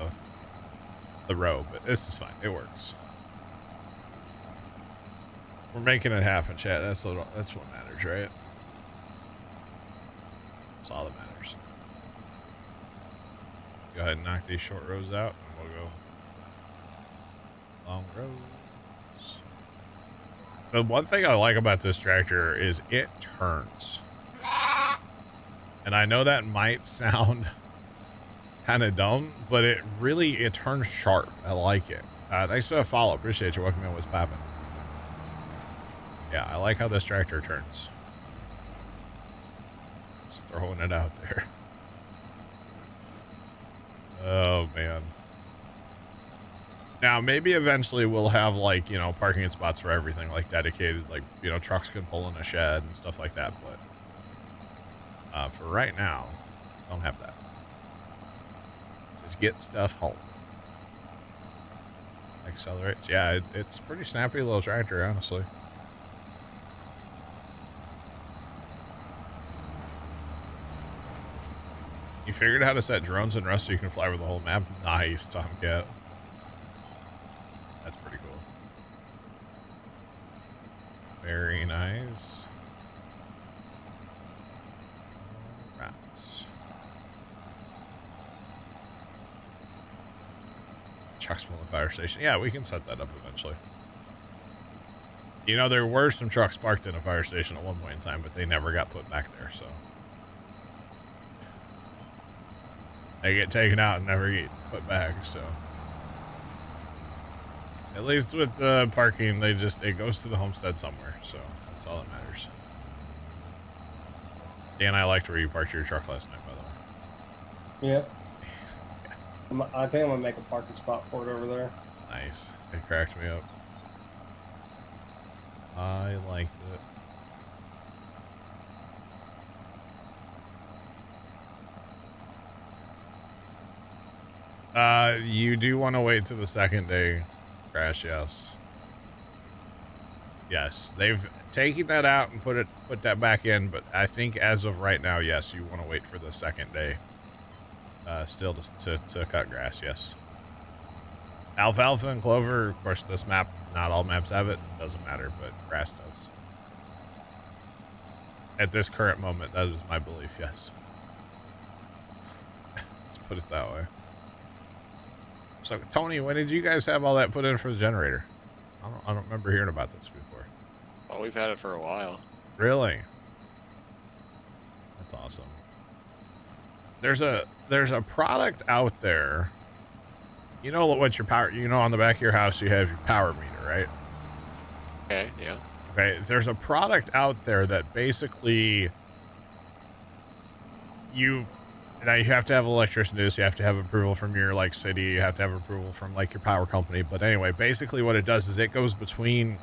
the row. But this is fine. It works. We're making it happen, chat. That's what matters, right? That's all that matters. Go ahead and knock these short rows out, and we'll go long rows. The one thing I like about this tractor is it turns. And I know that might sound kind of dumb, but it turns sharp. I like it. Thanks for the follow. Appreciate you. Welcome in. What's poppin'? Yeah, I like how this tractor turns. Just throwing it out there. Oh, man. Now, maybe eventually we'll have, like, you know, parking spots for everything, like dedicated, like, you know, trucks can pull in a shed and stuff like that. But for right now, don't have that. Just get stuff home. Accelerates. Yeah, it's pretty snappy little tractor, honestly. You figured out how to set drones in Rust so you can fly over the whole map? Nice, Tomcat. That's pretty cool. Very nice. Right. Trucks from the fire station. Yeah, we can set that up eventually. You know, there were some trucks parked in a fire station at one point in time, but they never got put back there, so. They get taken out and never get put back, so. At least with the parking, it goes to the homestead somewhere, so that's all that matters. Dan, I liked where you parked your truck last night, by the way. Yeah. I think I'm gonna make a parking spot for it over there. Nice. It cracked me up. I liked it. You do want to wait till the second day crash, yes. Yes, they've taken that out and put that back in, but I think as of right now, yes, you want to wait for the second day. Still to cut grass, yes. Alfalfa and clover, of course, this map, not all maps have it. Doesn't matter, but grass does. At this current moment, that is my belief, yes. Let's put it that way. So, Tony, when did you guys have all that put in for the generator? I don't remember hearing about this before. Well, we've had it for a while. Really? That's awesome. There's a product out there. You know what your power, you know, on the back of your house you have your power meter, right? Okay, yeah. Okay, there's a product out there that basically you have to have an electrician do this, you have to have approval from your like city, you have to have approval from like your power company. But anyway, basically what it does is it goes between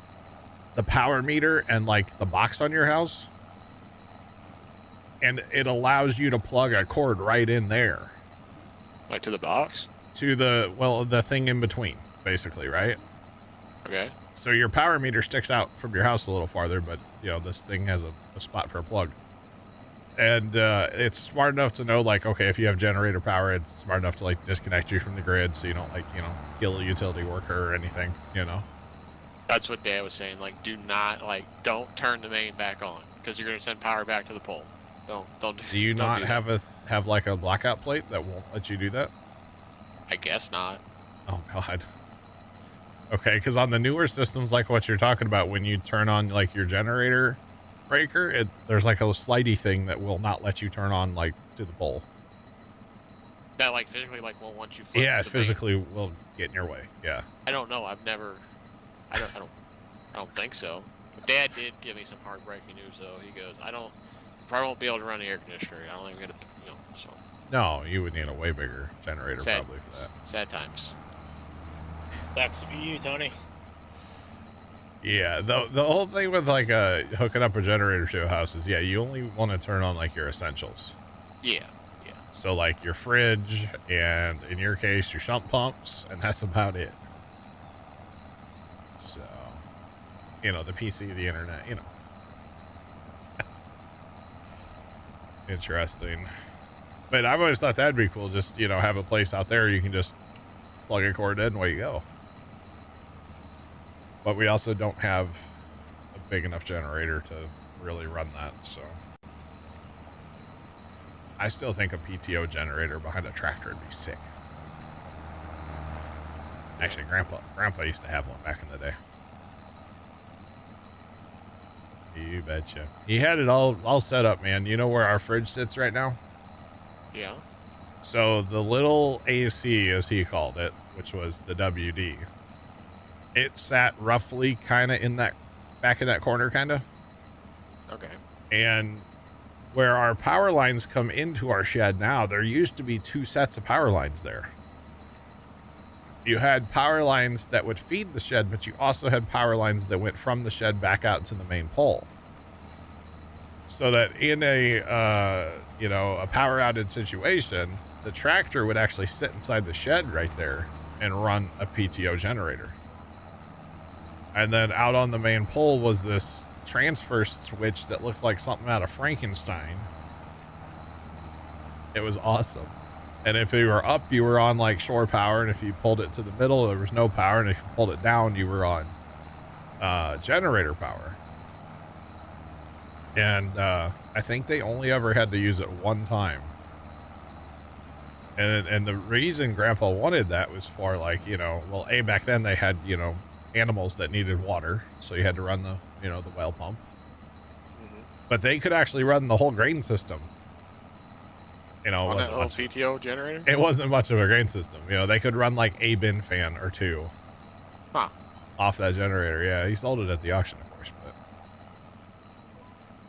the power meter and like the box on your house. And it allows you to plug a cord right in there. Like to the box? To the thing in between, basically, right? Okay. So your power meter sticks out from your house a little farther, but you know, this thing has a spot for a plug. And it's smart enough to know, like, okay, if you have generator power, it's smart enough to like disconnect you from the grid so you don't, like, you know, kill a utility worker or anything, you know. That's what Dad was saying. Like, do not, like, don't turn the main back on because you're gonna send power back to the pole. Don't Do you don't not do have like a blackout plate that won't let you do that? I guess not. Oh God. Okay, because on the newer systems, like what you're talking about, when you turn on like your generator breaker, there's like a slidey thing that will not let you turn on like to the pole. That like physically like won't want you. Flip Yeah, it the physically will get in your way. Yeah. I don't know. I've never. I don't think so. Dad did give me some heartbreaking news though. He goes, probably won't be able to run the air conditioner. I don't think I'm gonna, you know. So. No, you would need a way bigger generator Sad, probably for that. Sad times. Sucks to be you, Tony. Yeah, the whole thing with like hooking up a generator to a house is, yeah, you only want to turn on like your essentials. Yeah. So like your fridge and in your case your sump pumps, and that's about it. So, you know, the PC, the internet, you know. Interesting. But I've always thought that'd be cool. Just, you know, have a place out there you can just plug a cord in and away you go. But we also don't have a big enough generator to really run that, so. I still think a PTO generator behind a tractor would be sick. Actually, Grandpa used to have one back in the day. You betcha. He had it all set up, man. You know where our fridge sits right now? Yeah. So the little AC, as he called it, which was the WD, it sat roughly kind of in that back in that corner, kind of. Okay. And where our power lines come into our shed now, there used to be 2 sets of power lines there. You had power lines that would feed the shed, but you also had power lines that went from the shed back out to the main pole. So that in a, you know, a power outage situation, the tractor would actually sit inside the shed right there and run a PTO generator. And then out on the main pole was this transfer switch that looked like something out of Frankenstein. It was awesome. And if you were up, you were on like shore power, and if you pulled it to the middle, there was no power, and if you pulled it down, you were on generator power. And I think they only ever had to use it one time. And the reason Grandpa wanted that was for, like, you know, well, back then they had, you know, animals that needed water, so you had to run the, you know, the well pump. Mm-hmm. But they could actually run the whole grain system. You know, On that little PTO generator? It wasn't much of a grain system. You know, they could run like a bin fan or 2 off that generator. Yeah, he sold it at the auction, of course, but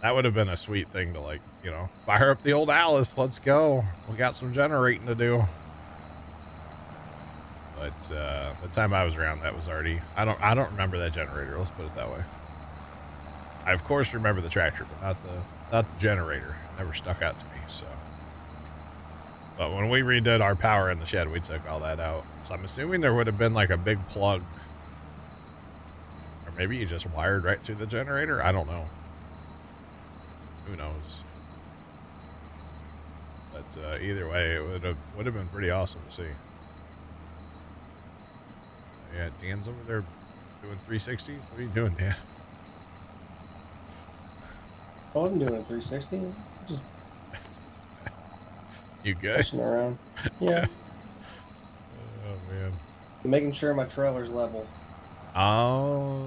that would have been a sweet thing to, like, you know, fire up the old Alice. Let's go. We got some generating to do. But the time I was around, that was already, I don't remember that generator. Let's put it that way. I of course remember the tractor, but not the generator. It never stuck out to me. So, but when we redid our power in the shed, we took all that out. So I'm assuming there would have been like a big plug, or maybe you just wired right to the generator. I don't know. Who knows? But either way, it would have been pretty awesome to see. Yeah, Dan's over there doing 360s. What are you doing, Dan? I wasn't doing a 360. Just You good? pushing around. Yeah. Oh man. Making sure my trailer's level. Oh.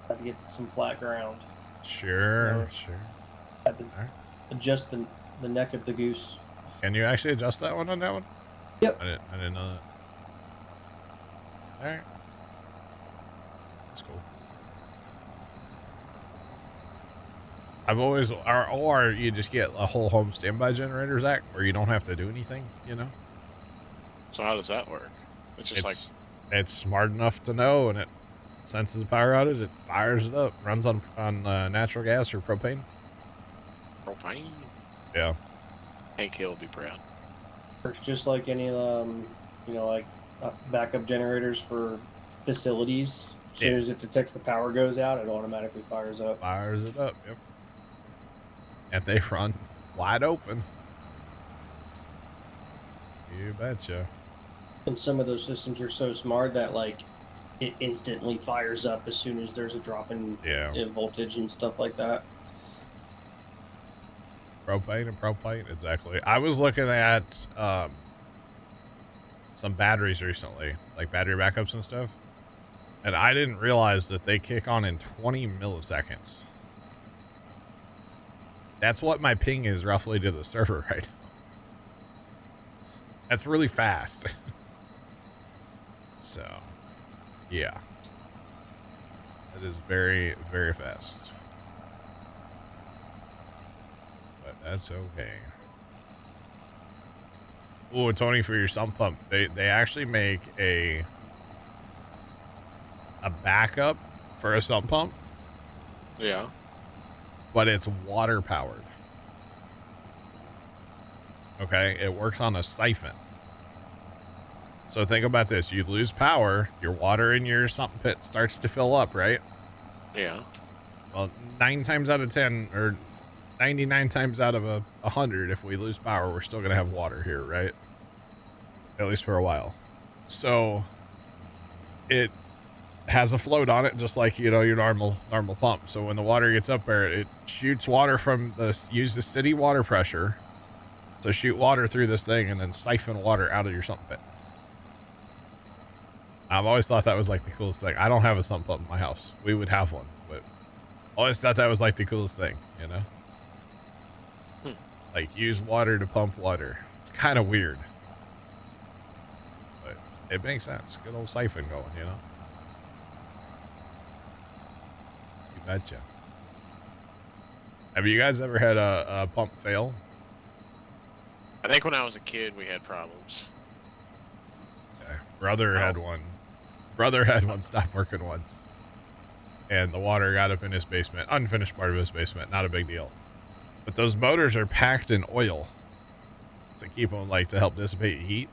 Had to get to some flat ground. Sure. Yeah. Sure. Had to Alright. adjust the neck of the goose. Can you actually adjust that one on that one? Yep. I didn't know that. All right. That's cool. I've always, or you just get a whole home standby generator, Zach, where you don't have to do anything, you know? So how does that work? It's just It's smart enough to know, and it senses a power outage, it fires it up, runs on natural gas or propane. propane. Yeah. Hank Hill will be proud. Works just like any like backup generators for facilities. As soon as it detects the power goes out, it automatically fires up. Fires it up, yep. And they run wide open. You betcha. And some of those systems are so smart that like it instantly fires up as soon as there's a drop in voltage and stuff like that. Propane, exactly. I was looking at some batteries recently, like battery backups and stuff, and I didn't realize that they kick on in 20 milliseconds. That's what my ping is roughly to the server right now. That's really fast. So, yeah. It is very, very fast. But that's okay. Oh, Tony, for your sump pump, they actually make a backup for a sump pump. Yeah. But it's water powered. Okay, it works on a siphon. So think about this. You lose power, your water in your sump pit starts to fill up, right? Yeah. Well, 9 times out of 10, or 99 times out of 100, if we lose power, we're still going to have water here, right? At least for a while. So it has a float on it, just like, your normal pump. So when the water gets up there, it shoots water from use the city water pressure to shoot water through this thing and then siphon water out of your sump pit. I've always thought that was like the coolest thing. I don't have a sump pump in my house. We would have one, but I always thought that was like the coolest thing, Like use water to pump water. It's kind of weird, but it makes sense. Good old siphon going, You betcha. Have you guys ever had a pump fail? I think when I was a kid, we had problems. Okay. Brother had one. Brother had one stop working once. And the water got up in his basement. Unfinished part of his basement. Not a big deal. But those motors are packed in oil to keep them, to help dissipate heat.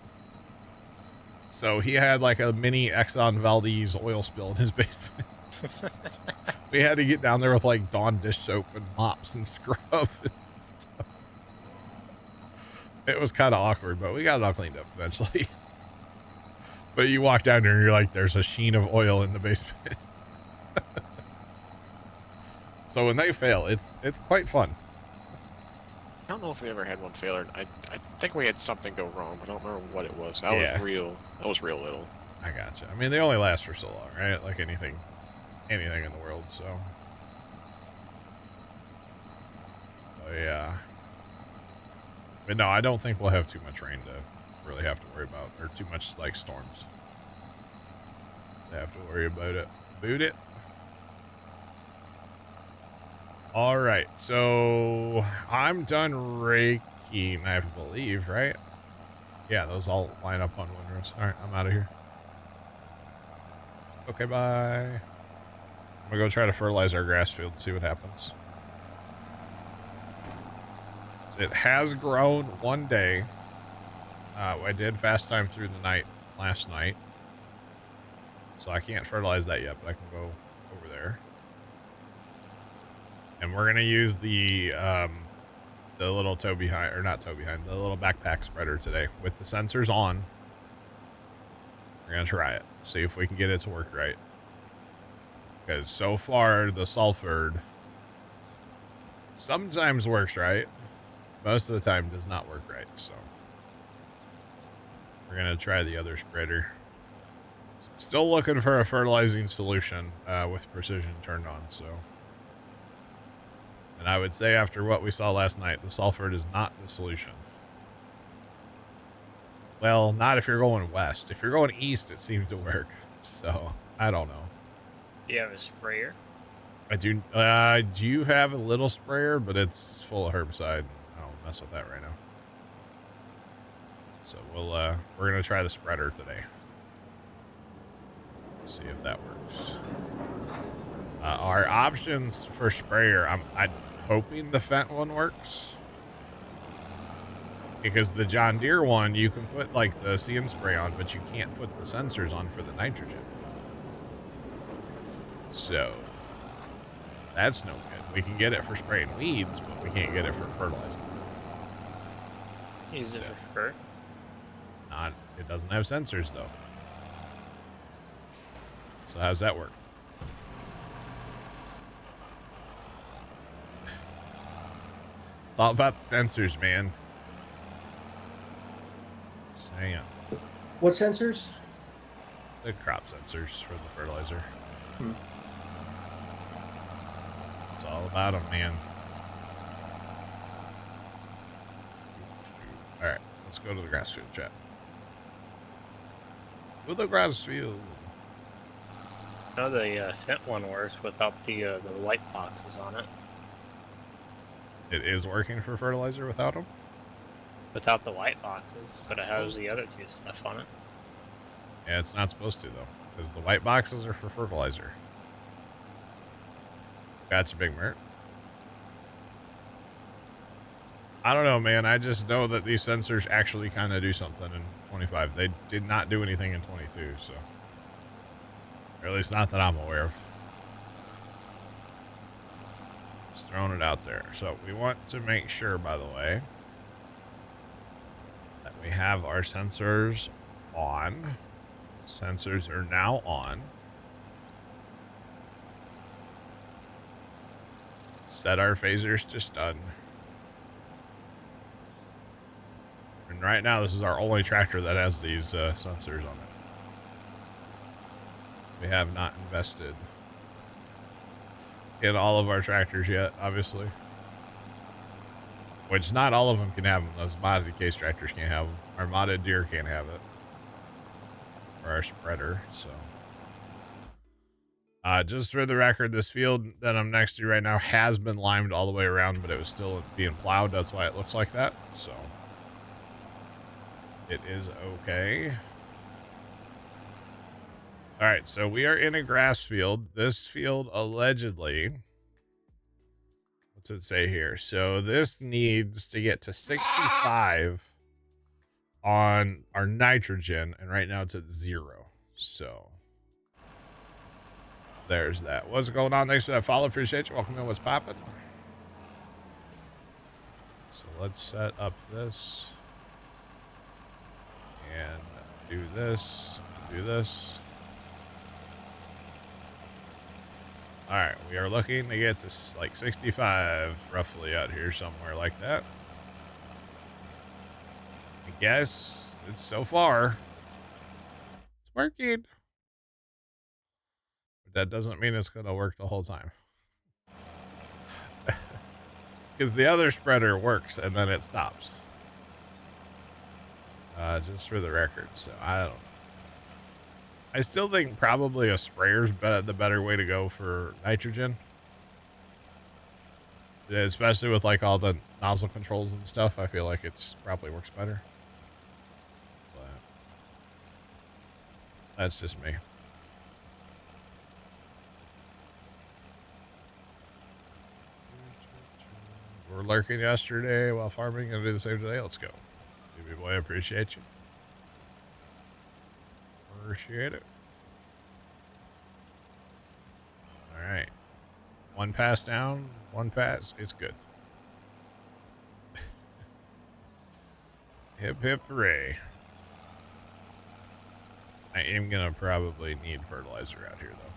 So he had like a mini Exxon Valdez oil spill in his basement. We had to get down there with like Dawn dish soap and mops and scrub and stuff. It was kind of awkward, but we got it all cleaned up eventually. But you walk down there and you're like, there's a sheen of oil in the basement. So when they fail, it's quite fun. I don't know if we ever had one failure. I think we had something go wrong, but I don't remember what it was. I was real little. I gotcha. I mean, they only last for so long, right? Like anything in the world, so. Oh, yeah. But no, I don't think we'll have too much rain to really have to worry about, or too much storms to have to worry about it. Boot it. All right, so I'm done raking, I believe, right? Yeah, those all line up on windrows. All right, I'm out of here. Okay, bye. I'm gonna go try to fertilize our grass field and see what happens. It has grown one day. I did fast time through the night last night, so I can't fertilize that yet, but I can go over there. And we're gonna use the little tow behind, or not tow behind, the little backpack spreader today with the sensors on. We're gonna try it, see if we can get it to work right. Because so far the Sulfurd sometimes works right, most of the time does not work right. So we're gonna try the other spreader. Still looking for a fertilizing solution with precision turned on. So. And I would say after what we saw last night, the Sulfurd is not the solution. Well, not if you're going west. If you're going east, it seems to work. So, I don't know. Do you have a sprayer? I do. Do you have a little sprayer, but it's full of herbicide. I don't mess with that right now. So, we're going to try the spreader today. Let's see if that works. Our options for sprayer, I'm hoping the Fent one works. Because the John Deere one, you can put like the See and Spray on, but you can't put the sensors on for the nitrogen. So that's no good. We can get it for spraying weeds, but we can't get it for fertilizer. Use it So, for fur. It doesn't have sensors though. So how's that work? It's all about the sensors, man. Just hang on. What sensors? The crop sensors for the fertilizer. It's all about them, man. All right, let's go to the grass field chat. To the grass field. No, the Fent one works without the white boxes on it. It is working for fertilizer without them? Without the white boxes, but it has the other two stuff on it. Yeah, it's not supposed to, though, because the white boxes are for fertilizer. Gotcha, Big Mert. I don't know, man. I just know that these sensors actually kind of do something in 25. They did not do anything in 22, so. Or at least not that I'm aware of. Just throwing it out there. So we want to make sure, by the way, that we have our sensors on. Sensors are now on. Set our phasers to stun. And right now, this is our only tractor that has these sensors on it. We have not invested in all of our tractors yet, obviously. Which not all of them can have them. Those modded case tractors can't have them. Our modded Deere can't have it. Or our spreader, so. Just for the record, this field that I'm next to right now has been limed all the way around, but it was still being plowed. That's why it looks like that, so. It is okay. All right, so we are in a grass field. This field allegedly, what's it say here? So this needs to get to 65 on our nitrogen, and right now it's at 0. So there's that. What's going on? Thanks for that follow. Appreciate you. Welcome in. What's popping? So let's set up this and do this. Do this. All right, we are looking to get to like 65 roughly out here somewhere like that. I guess it's so far. It's working. But that doesn't mean it's going to work the whole time. Because the other spreader works and then it stops. Just for the record, so I don't know. I still think probably a sprayer's the better way to go for nitrogen. Especially with like all the nozzle controls and stuff. I feel like it's probably works better. But that's just me. We're lurking yesterday while farming. Gonna do the same today. Let's go. Baby boy, I appreciate you. Appreciate it. All right. One pass down, one pass. It's good. Hip, hip, hooray. I am going to probably need fertilizer out here, though.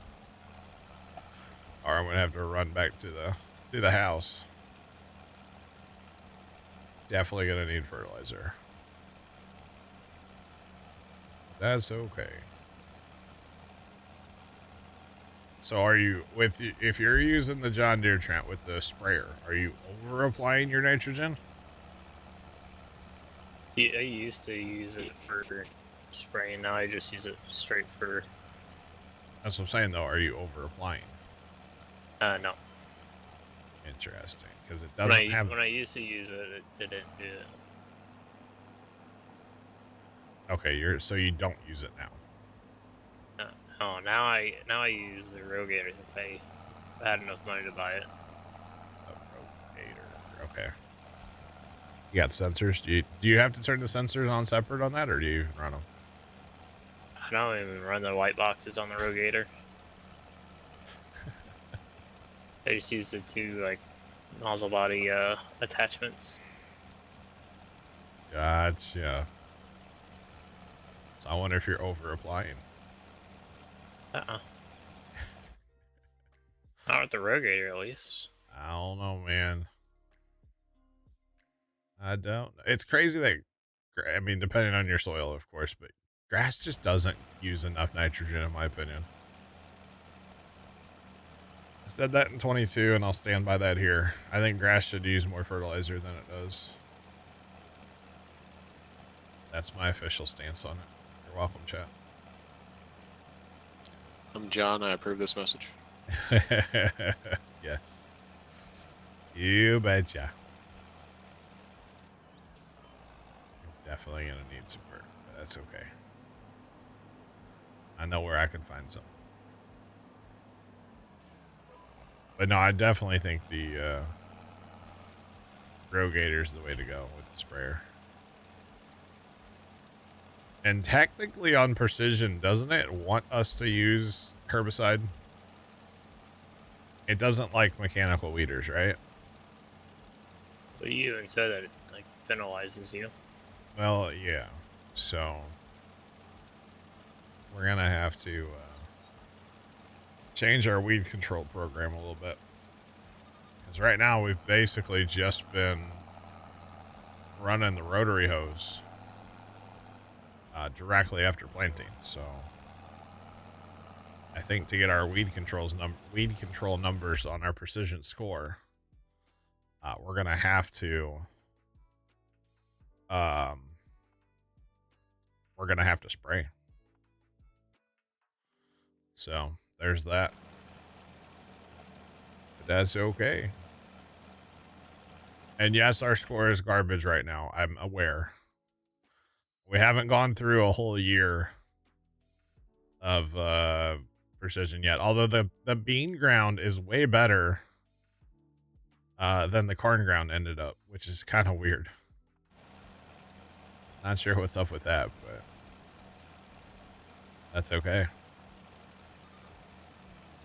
Or I'm going to have to run back to the house. Definitely going to need fertilizer. That's okay. So are you, if you're using the John Deere Trent with the sprayer, are you over applying your nitrogen? Yeah, I used to use it for spraying. Now I just use it straight for. That's what I'm saying, though. Are you over applying? No. Interesting, because it doesn't have. When I used to use it, it didn't do it. Okay, so you don't use it now. Oh, now I use the Rogator since I had enough money to buy it. A rotator. Okay. You got sensors. Do you have to turn the sensors on separate on that, or do you even run them? I don't even run the white boxes on the Rogator. I just use the two like nozzle body attachments. Gotcha. So I wonder if you're over applying. Not with the Rogator, at least. I don't know, man. I don't. It's crazy that, I mean, depending on your soil, of course, but grass just doesn't use enough nitrogen, in my opinion. I said that in 22, and I'll stand by that here. I think grass should use more fertilizer than it does. That's my official stance on it. You're welcome, chat. I'm John. I approve this message. Yes. You betcha. You're definitely going to need some vert, but that's okay. I know where I can find some. But no, I definitely think the Rogator is the way to go with the sprayer. And technically on precision, doesn't it want us to use herbicide? It doesn't like mechanical weeders, right? But you even said that it like penalizes you. Well, yeah. So we're gonna have to change our weed control program a little bit, because right now we've basically just been running the rotary hose directly after planting. So I think to get our weed control numbers on our precision score, we're gonna have to spray. So there's that. But that's okay. And yes, our score is garbage right now. I'm aware. We haven't gone through a whole year of precision yet. Although the bean ground is way better than the corn ground ended up, which is kind of weird. Not sure what's up with that, but that's okay.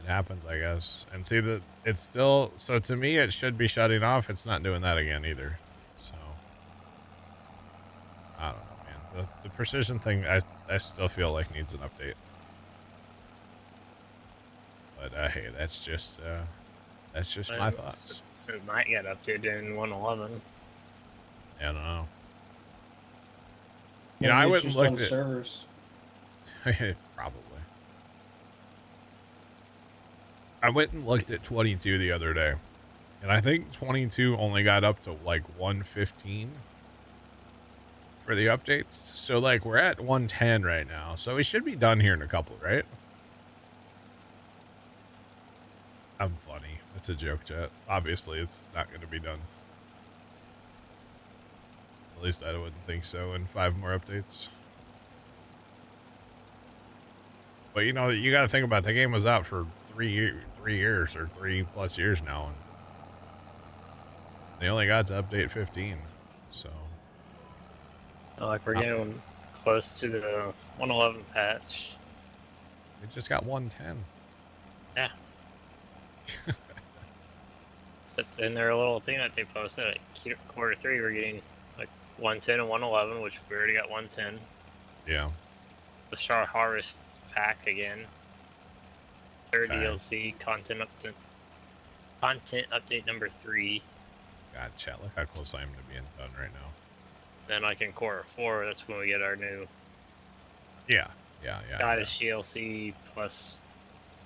It happens, I guess. And see that it's still, so to me it should be shutting off. It's not doing that again either. So I don't know, man. The precision thing I still feel like needs an update. But hey, that's just my thoughts. It might get updated in 111. I don't know. Maybe You know, I it's went and just on looked at servers. probably. I went and looked at 22 the other day, and I think 22 only got up to like 115 for the updates. So like we're at 110 right now. So we should be done here in a couple, right? I'm funny. It's a joke, chat. Obviously, it's not going to be done. At least I wouldn't think so in 5 more updates. But you know, you got to think about it. The game was out for 3 years or 3+ years now, and they only got to update 15. So Like we're getting close to the 111 patch. it just got 110. Yeah. But in their little thing that they posted at Q3, we're getting like 110 and 111, which we already got 110. Yeah. The Star Harvest pack again. Third Okay. DLC content update number 3. God, chat, look how close I am to being done right now. Then like in quarter 4, that's when we get our new Yeah. Goddess DLC plus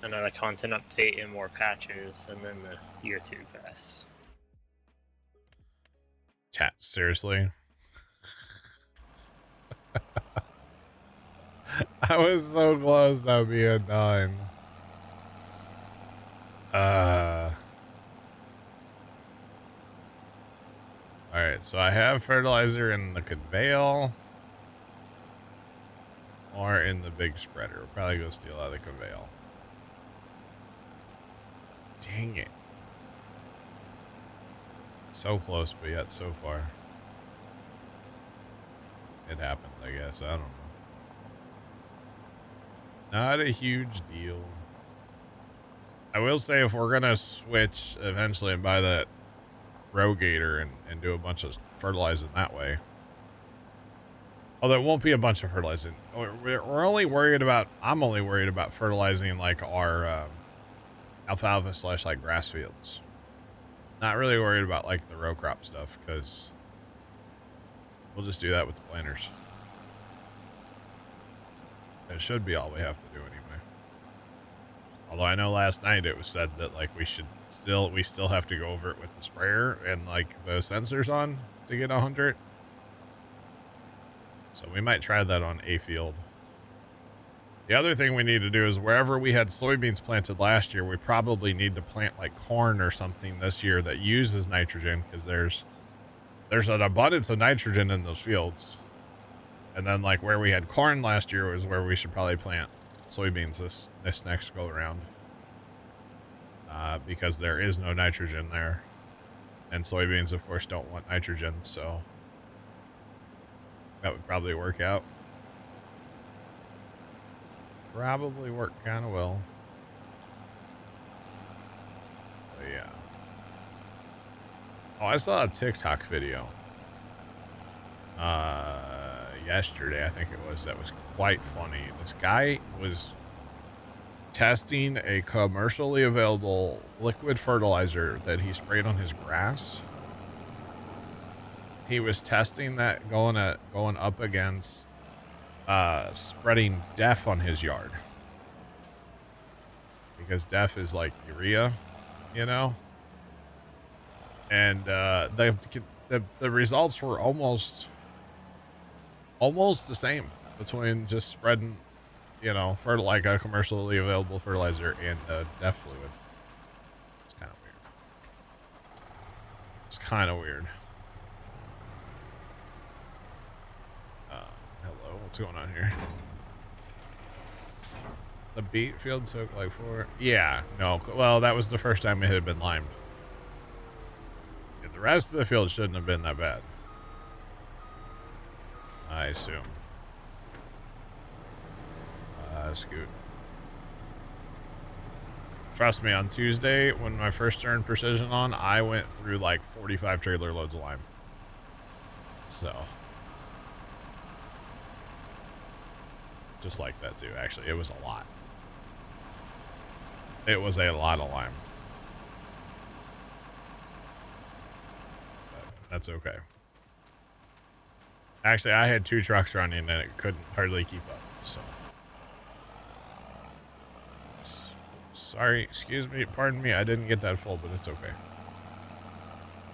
another content update and more patches, and then the year 2 pass. Chat, seriously? I was so close to being done. Alright, so I have fertilizer in the conveyor or in the big spreader. We'll probably go steal out of the conveyor. Dang it. So close, but yet so far. it happens, I guess. I don't know. Not a huge deal. I will say if we're gonna switch eventually and buy that Rogator and do a bunch of fertilizing that way. Although it won't be a bunch of fertilizing. We're only worried about, I'm only worried about fertilizing like our alfalfa / like grass fields. Not really worried about like the row crop stuff because we'll just do that with the planters. It should be all we have to do anyway. Although I know last night it was said that like we still have to go over it with the sprayer and like the sensors on to get 100. So we might try that on a field. The other thing we need to do is wherever we had soybeans planted last year, we probably need to plant like corn or something this year that uses nitrogen because there's an abundance of nitrogen in those fields. And then like where we had corn last year was where we should probably plant soybeans this next go around. Because there is no nitrogen there. And soybeans, of course, don't want nitrogen, so that would probably work out. Probably work kind of well. But yeah. Oh, I saw a TikTok video. Yesterday, I think it was, that was quite funny. This guy was testing a commercially available liquid fertilizer that he sprayed on his grass. He was testing that going up against spreading DEF on his yard. Because DEF is like urea, you know? And the results were almost the same between just spreading, you know, like a commercially available fertilizer and DEF fluid. It's kind of weird. It's kind of weird. Hello, what's going on here? The beet field took like 4. Yeah, no. Well, that was the first time it had been limed. Yeah, the rest of the field shouldn't have been that bad, I assume. Scoot. Trust me, on Tuesday, when I first turned Precision on, I went through like 45 trailer loads of lime. So. Just like that too, actually. It was a lot. It was a lot of lime. But that's okay. Actually, I had 2 trucks running and it couldn't hardly keep up, so. Sorry, excuse me, pardon me, I didn't get that full, but it's okay.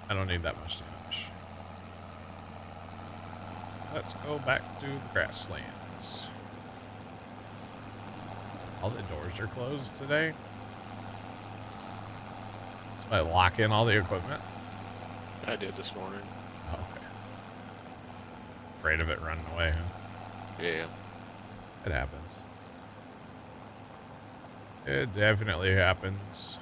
I don't need that much to finish. Let's go back to the grasslands. All the doors are closed today. Somebody lock in all the equipment? I did this morning. Oh, okay. Afraid of it running away, huh? Yeah. It happens. It definitely happens.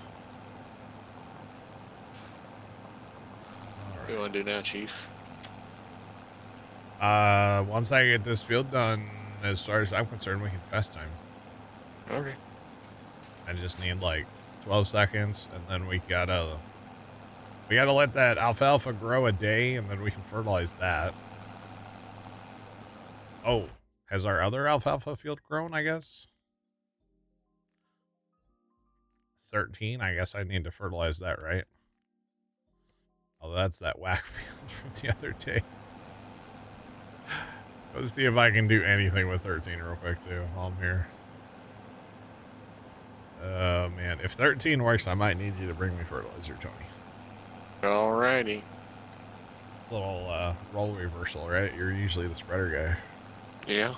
What do you want to do now, Chief? Once I get this field done, as far as I'm concerned, we can fest time. Okay. I just need like 12 seconds, and then we gotta let that alfalfa grow a day, and then we can fertilize that. Oh, has our other alfalfa field grown, I guess? 13, I guess I need to fertilize that, right? Oh, that's that whack field from the other day. Let's go see if I can do anything with 13 real quick, too, while I'm here. Oh, man. If 13 works, I might need you to bring me fertilizer, Tony. Alrighty. Little role reversal, right? You're usually the spreader guy. Yeah.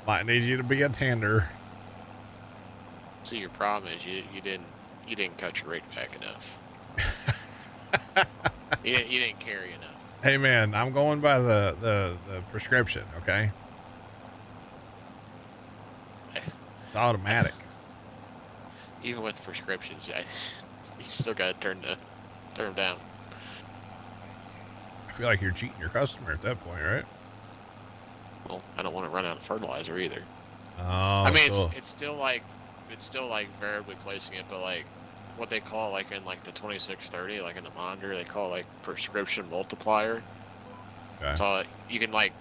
Might need you to be a tender. See, your problem is you didn't cut your rate back enough. you didn't carry enough. Hey, man, I'm going by the prescription, okay? It's automatic. Even with prescriptions, you still got to turn them down. feel like you're cheating your customer at that point, right? Well, I don't want to run out of fertilizer either. Oh, I mean, so it's still like variably placing it, but like what they call like in like the 2630, like in the monitor, they call like prescription multiplier. okay. So you can like,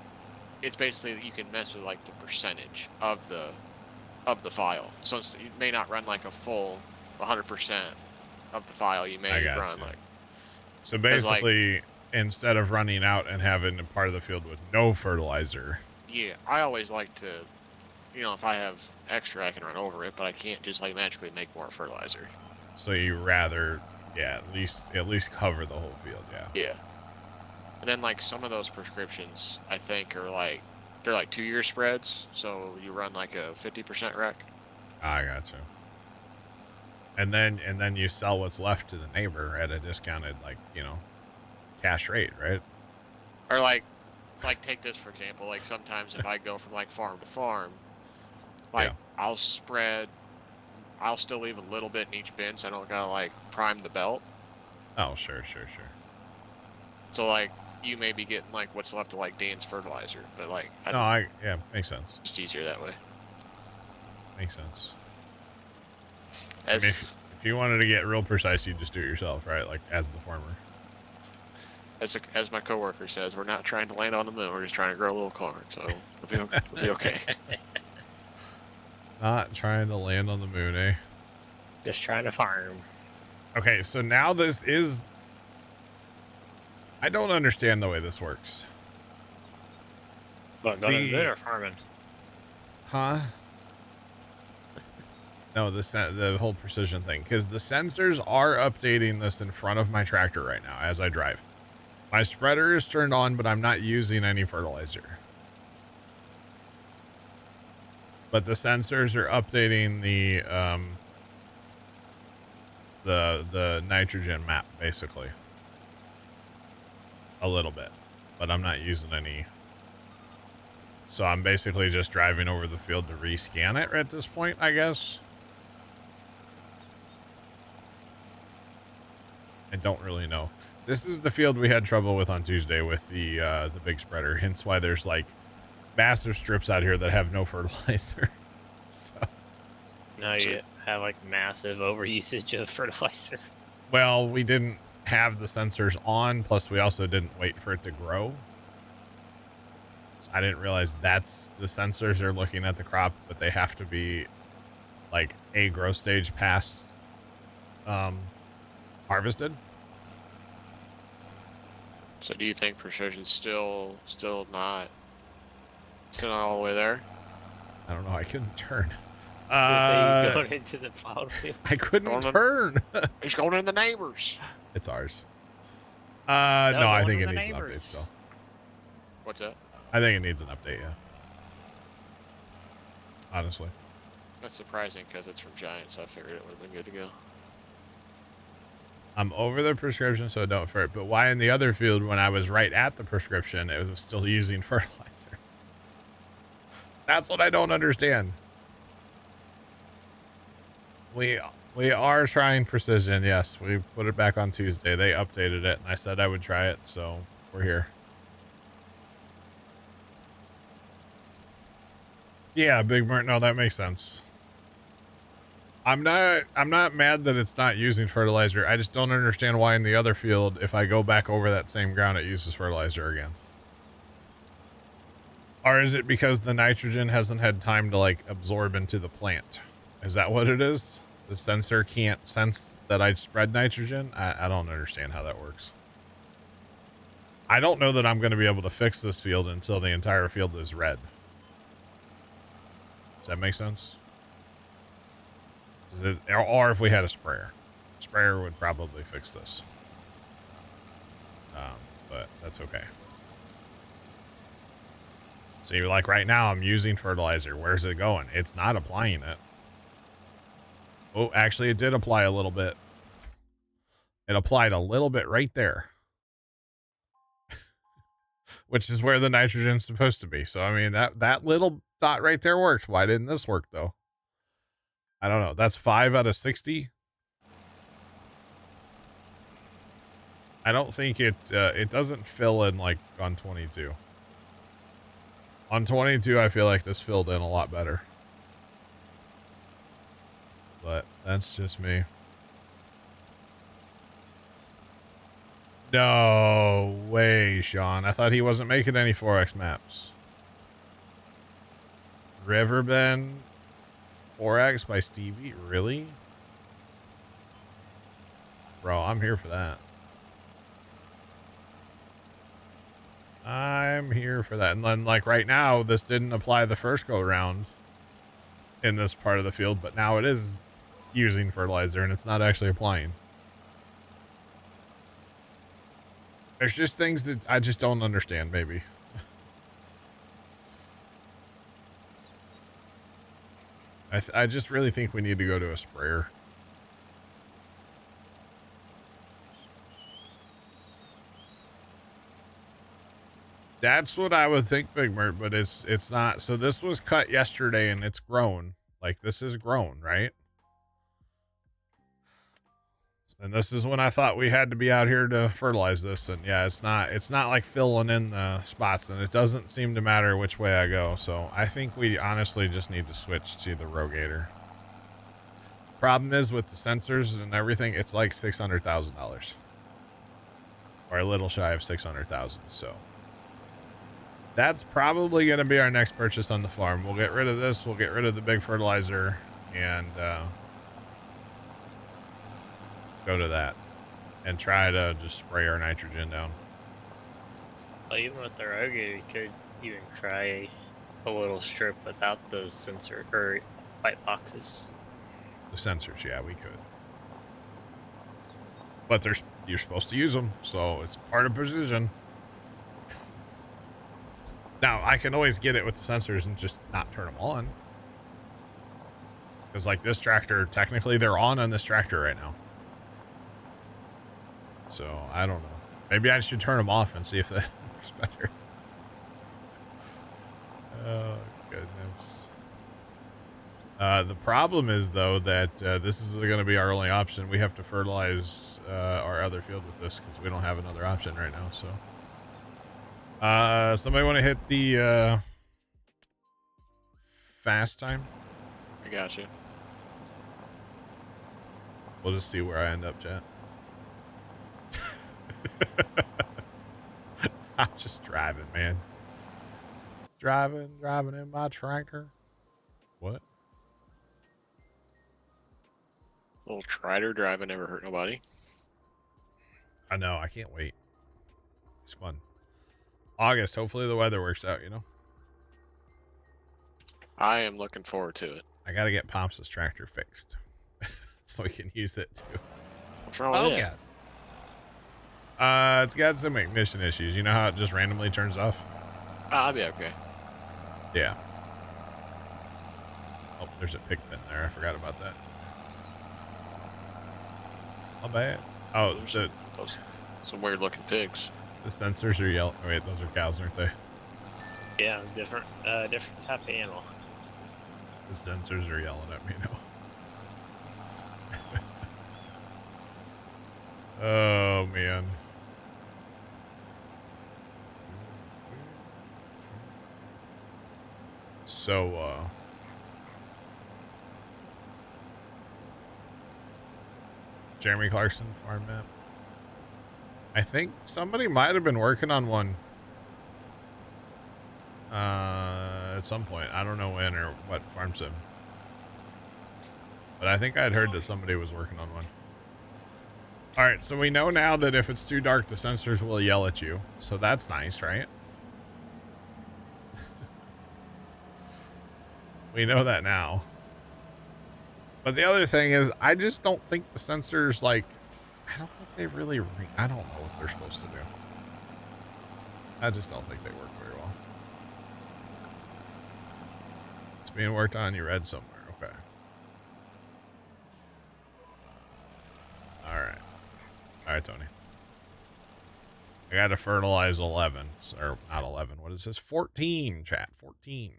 it's basically you can mess with like the percentage of the file. So you may not run like a full 100% of the file. You I may got run you. like, So 'cause, like, basically, instead of running out and having a part of the field with no fertilizer, yeah, I always like to, you know, if I have extra, I can run over it, but I can't just like magically make more fertilizer. so you rather, yeah, at least cover the whole field, yeah. Yeah. And then like some of those prescriptions, I think, are like they're like 2-year spreads, so you run like a 50% rec. I gotcha. And then you sell what's left to the neighbor at a discounted, like, you know, cash rate, right? Or like take this for example. Like sometimes if I go from like farm to farm, like Yeah. I'll still leave a little bit in each bin, so I don't gotta like prime the belt. Oh, sure. So like you may be getting like what's left of like Dan's fertilizer, but like Yeah, makes sense. it's easier that way. Makes sense. As I mean, if you wanted to get real precise, you just do it yourself, right? Like as the farmer. as my coworker says, we're not trying to land on the moon. We're just trying to grow a little corn, so it'll be okay. Not trying to land on the moon, eh? Just trying to farm. Okay, so now this is... I don't understand the way this works. What, going to the moon or farming? Huh? No, the whole precision thing. Because the sensors are updating this in front of my tractor right now as I drive. My spreader is turned on, but I'm not using any fertilizer. But the sensors are updating the nitrogen map, basically. A little bit. But I'm not using any. So I'm basically just driving over the field to rescan it at this point, I guess. I don't really know. This is the field we had trouble with on Tuesday with the big spreader. Hence why there's like massive strips out here that have no fertilizer. So, No, you have like massive overusage of fertilizer. well, we didn't have the sensors on. Plus, we also didn't wait for it to grow. So I didn't realize that's the sensors are looking at the crop, but they have to be like a growth stage past harvested. So do you think precision's still not all the way there? I don't know. I couldn't turn. Going into the plowed field. I couldn't Going on- turn. He's going in the neighbors. It's ours. No, I going think to it the needs an update neighbors. still. What's that? I think it needs an update, yeah. Honestly. That's surprising because it's from Giant, so I figured it would have been good to go. I'm over the prescription, so don't fret. But why in the other field, when I was right at the prescription, it was still using fertilizer? That's what I don't understand. We are trying precision, yes. We put it back on Tuesday. They updated it, and I said I would try it, so we're here. Yeah, Big Mert. No, that makes sense. I'm not mad that it's not using fertilizer. I just don't understand why in the other field, if I go back over that same ground, it uses fertilizer again. Or is it because the nitrogen hasn't had time to like absorb into the plant? Is that what it is? The sensor can't sense that I spread nitrogen? I don't understand how that works. I don't know that I'm going to be able to fix this field until the entire field is red. Does that make sense? Or if we had a sprayer. Sprayer would probably fix this. But that's okay. So you're like, right now I'm using fertilizer. Where's it going? It's not applying it. Oh, actually it did apply a little bit. It applied a little bit right there. Which is where the nitrogen's supposed to be. So, I mean, that little dot right there worked. Why didn't this work, though? I don't know. That's 5 out of 60. I don't think it doesn't fill in like on 22. On 22, I feel like this filled in a lot better. But that's just me. No way, Sean. I thought he wasn't making any 4X maps. Riverbend 4X by Stevie? Really? Bro, I'm here for that. I'm here for that. And then, like, right now, this didn't apply the first go round in this part of the field, but now it is using fertilizer and it's not actually applying. There's just things that I just don't understand, maybe. I just really think we need to go to a sprayer. That's what I would think, Big Mert, but it's not. So this was cut yesterday and it's grown. Like, this is grown, right? And this is when I thought we had to be out here to fertilize this. And yeah, it's not like filling in the spots, and it doesn't seem to matter which way I go. So I think we honestly just need to switch to the Rogator. Problem is with the sensors and everything, it's like $600,000 or a little shy of 600,000. So that's probably going to be our next purchase on the farm. We'll get rid of this. We'll get rid of the big fertilizer and go to that and try to just spray our nitrogen down. Well, even with the Rogator, you could even try a little strip without those sensor or white boxes. The sensors, yeah, we could. But you're supposed to use them, so it's part of precision. Now, I can always get it with the sensors and just not turn them on. Because, like, this tractor, technically they're on this tractor right now. So, I don't know. Maybe I should turn them off and see if that works better. Oh, goodness. The problem is, though, that this is going to be our only option. We have to fertilize our other field with this because we don't have another option right now, so... somebody want to hit the fast time? I got you. We'll just see where I end up, chat. I'm just driving, man. Driving in my tractor. What? Little Trider driving never hurt nobody. I know, I can't wait. It's fun. August, hopefully the weather works out, you know? I am looking forward to it. I gotta get Pomps' tractor fixed. So we can use it too. What's wrong with it? God. It's got some ignition issues. You know how it just randomly turns off? I'll be okay. Yeah. Oh, there's a pig pen there. I forgot about that. Not bad. Oh, Those some weird looking pigs. the sensors are yellow. Oh, wait, those are cows, aren't they? Yeah, different type of animal. The sensors are yelling at me now. Oh, man. So, Jeremy Clarkson farm map. I think somebody might have been working on one at some point. I don't know when or what farm sim. But I think I'd heard that somebody was working on one. All right, so we know now that if it's too dark, the sensors will yell at you. So that's nice, right? We know that now. But the other thing is, I just don't think the sensors, like, I don't think they really ring. I don't know what they're supposed to do. I just don't think they work very well. It's being worked on, you read somewhere. Okay. All right. All right, Tony. I got to fertilize 11. Or not 11. What is this? 14, chat. 14.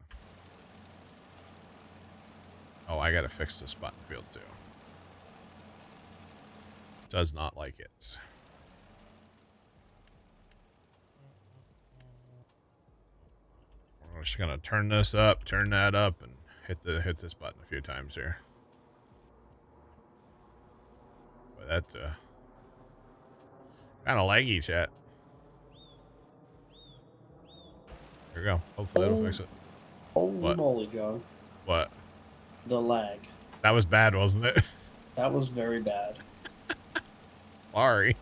Oh, I got to fix this button field, too. Does not like it. just gonna turn this up, turn that up, and hit this button a few times here. But that's kind of laggy, chat. There we go. Hopefully it'll fix it. Holy What? moly, John. What? The lag. That was bad, wasn't it? That was very bad. Sorry.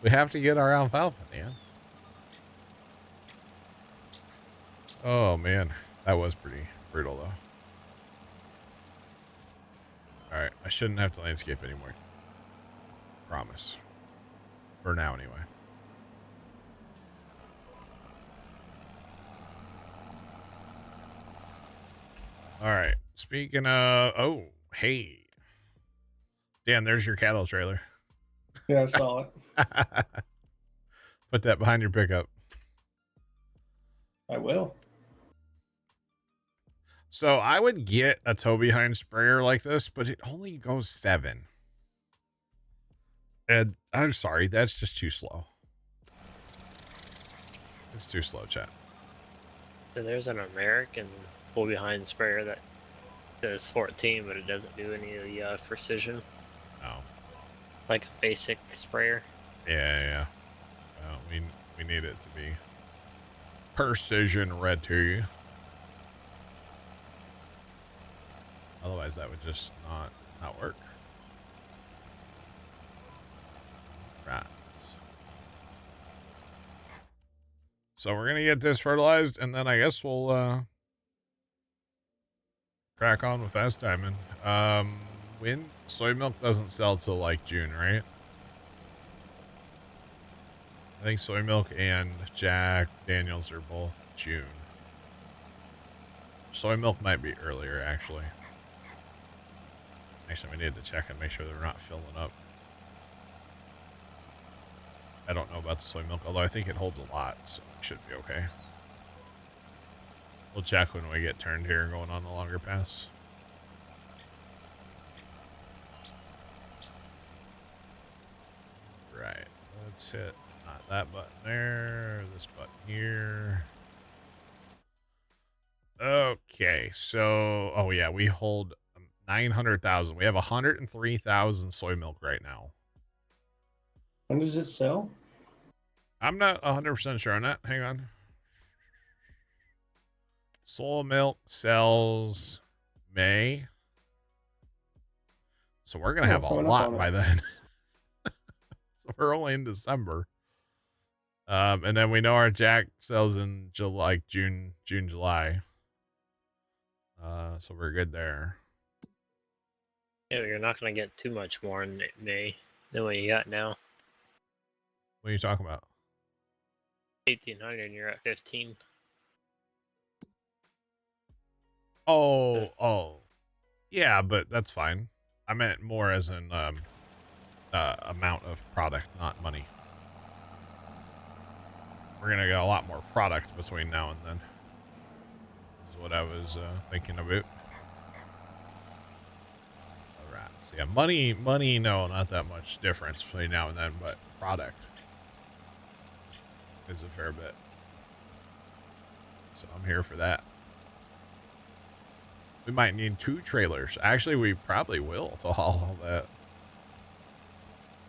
We have to get our alfalfa, man. Oh, man. That was pretty brutal, though. Alright, I shouldn't have to landscape anymore. Promise. For now, anyway. Alright, speaking of... Oh, hey. Dan, there's your cattle trailer. Yeah, I saw it. Put that behind your pickup. I will. So I would get a tow behind sprayer like this, but it only goes 7. And I'm sorry, that's just too slow. It's too slow, chat. And there's an American pull behind sprayer that does 14, but it doesn't do any of the precision. Oh. Like a basic sprayer. Yeah. Well, we need it to be precision ready. Otherwise, that would just not work. Right. So we're gonna get this fertilized, and then I guess we'll crack on with fast timing. When soy milk doesn't sell till like June, right? I think soy milk and Jack Daniels are both June. Soy milk might be earlier, actually. Actually, we need to check and make sure they're not filling up. I don't know about the soy milk, although I think it holds a lot, so it should be okay. We'll check when we get turned here going on the longer pass. Right, let's hit not that button there, this button here. Okay, so, oh yeah, we hold 900,000. We have 103,000 soy milk right now. When does it sell? I'm not 100% sure on that. Hang on. Soy milk sells May. So we're going to have a lot by then. So we're only in December. And then we know our Jack sells in July, June, July. So we're good there. Yeah, you're not going to get too much more in May than what you got now. What are you talking about? 1,800 and you're at 15. Oh. Yeah, but that's fine. I meant more as in amount of product, not money. We're going to get a lot more product between now and then. Is what I was thinking about. All right. So yeah, money, no, not that much difference between now and then, but product is a fair bit. So I'm here for that. We might need 2 trailers. Actually, we probably will to haul all that.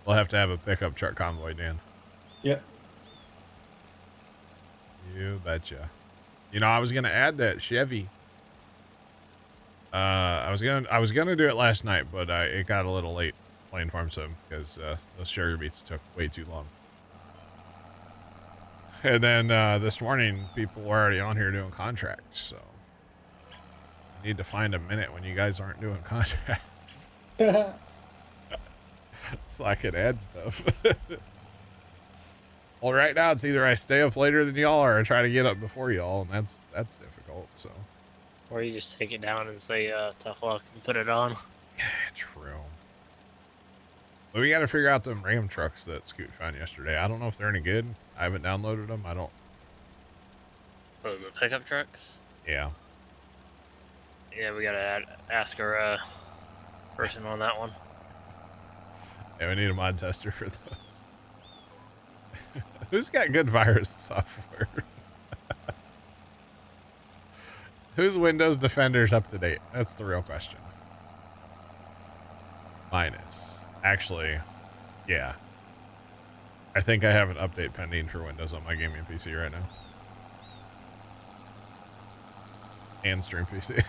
We'll have to have a pickup truck convoy, Dan. Yep. You betcha. You know, I was gonna add that Chevy. I was gonna do it last night, but it got a little late playing Farm Sim because those sugar beets took way too long. And then this morning, people were already on here doing contracts, so I need to find a minute when you guys aren't doing contracts, so I could add stuff. Well, right now it's either I stay up later than y'all or I try to get up before y'all, and that's difficult. So, or you just take it down and say tough luck and put it on. Yeah, true. But we got to figure out them Ram trucks that Scoot found yesterday. I don't know if they're any good. I haven't downloaded them. I don't. Oh, the pickup trucks? Yeah. Yeah, we gotta ask our person on that one. Yeah, we need a mod tester for those. Who's got good virus software? Whose Windows Defender's up to date? That's the real question. Mine is. Actually, yeah. I think I have an update pending for Windows on my gaming PC right now. And stream PC.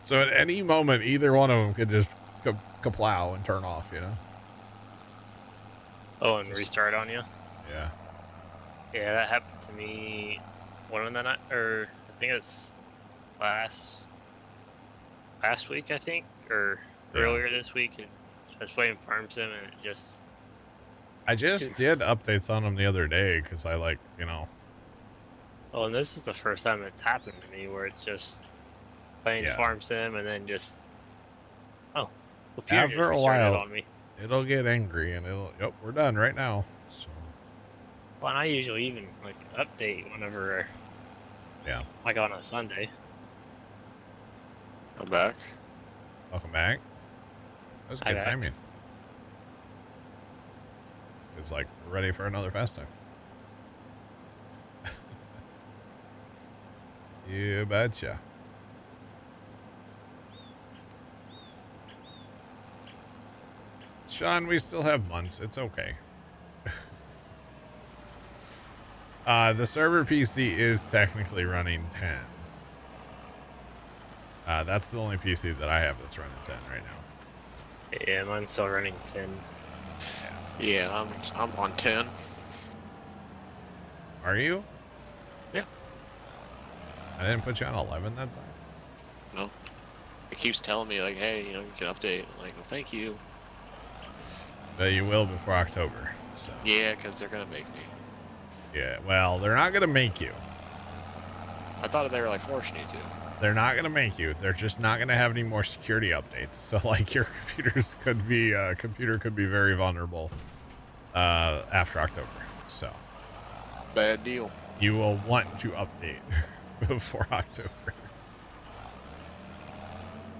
So at any moment, either one of them could just plow and turn off, you know? Oh, and restart on you? Yeah. Yeah, that happened to me one of the night, or I think it was last week, I think, or earlier this week. And I was playing Farm Sim and it just... I just did updates on them the other day because I like, you know. Oh, and this is the first time it's happened to me where it's just playing Farm Sim and then just... Oh, computer after a just while, on me. It'll get angry and it'll, yep, we're done right now. So. Well, and I usually even like update whenever, like on a Sunday. I'm back. Welcome back. That was good timing. It's like we're ready for another fast time. You betcha. Sean, we still have months. It's okay. The server PC is technically running 10. That's the only PC that I have that's running 10 right now. Yeah, mine's still running 10. Yeah, I'm on 10. Are you? Yeah. I didn't put you on 11 that time. No. It keeps telling me like, hey, you know, you can update. I'm like, well, thank you. But you will before October. So. Yeah, because they're gonna make me. Yeah, well, they're not gonna make you. I thought they were like forcing you to. They're not gonna make you. They're just not gonna have any more security updates. So like your computer could be very vulnerable after October. So Bad deal. you will want to update before October.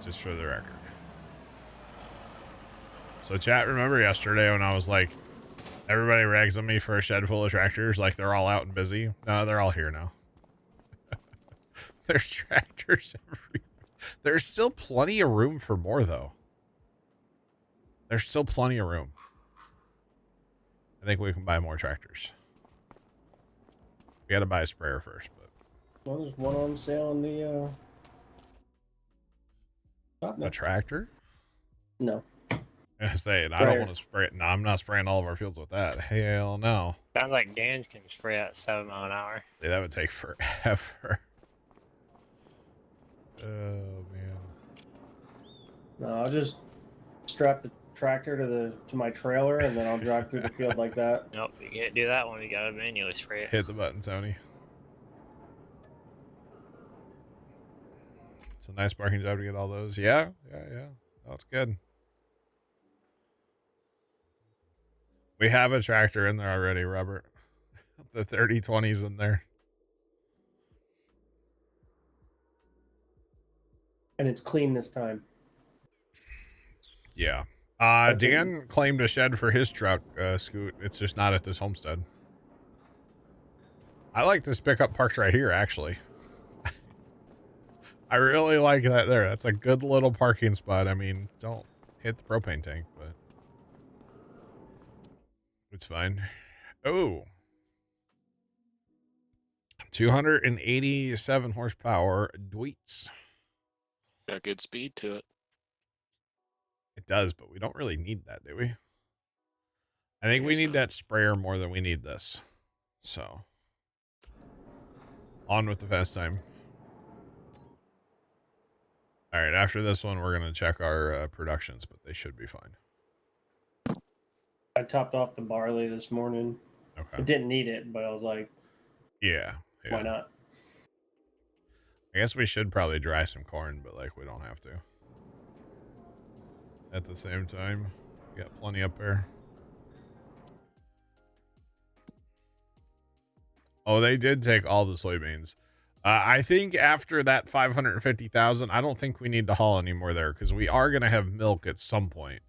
Just for the record. So chat, remember yesterday when I was like, everybody rags on me for a shed full of tractors, like they're all out and busy? No, they're all here now. There's tractors everywhere. There's still plenty of room for more, though. There's still plenty of room. I think we can buy more tractors. We got to buy a sprayer first, but. Well, there's one on sale in the top now. A tractor? No. I say it. I don't want to spray it. No, I'm not spraying all of our fields with that. Hell no. Sounds like Dan's can spray at 7 miles an hour. Yeah, that would take forever. Oh man. No, I'll just strap the tractor to my trailer and then I'll drive through the field like that. Nope, you can't do that one. You gotta manually spray it. Hit the button, Tony. It's a nice barking job to get all those. Yeah. That's good. We have a tractor in there already, Robert. The 3020's in there. And it's clean this time. Yeah. Dan claimed a shed for his truck, Scoot. It's just not at this homestead. I like this pickup parked right here, actually. I really like that there. That's a good little parking spot. I mean, don't hit the propane tank, but it's fine. Oh. 287 horsepower Dweets. Got good speed to it. It does, but we don't really need that, do we? I think we need that sprayer more than we need this. So, on with the fast time. All right, after this one, we're going to check our productions, but they should be fine. I topped off the barley this morning. Okay. I didn't need it, but I was like, yeah. Why not? I guess we should probably dry some corn, but like we don't have to. At the same time, we got plenty up there. Oh, they did take all the soybeans. I think after that 550,000, I don't think we need to haul anymore there because we are going to have milk at some point.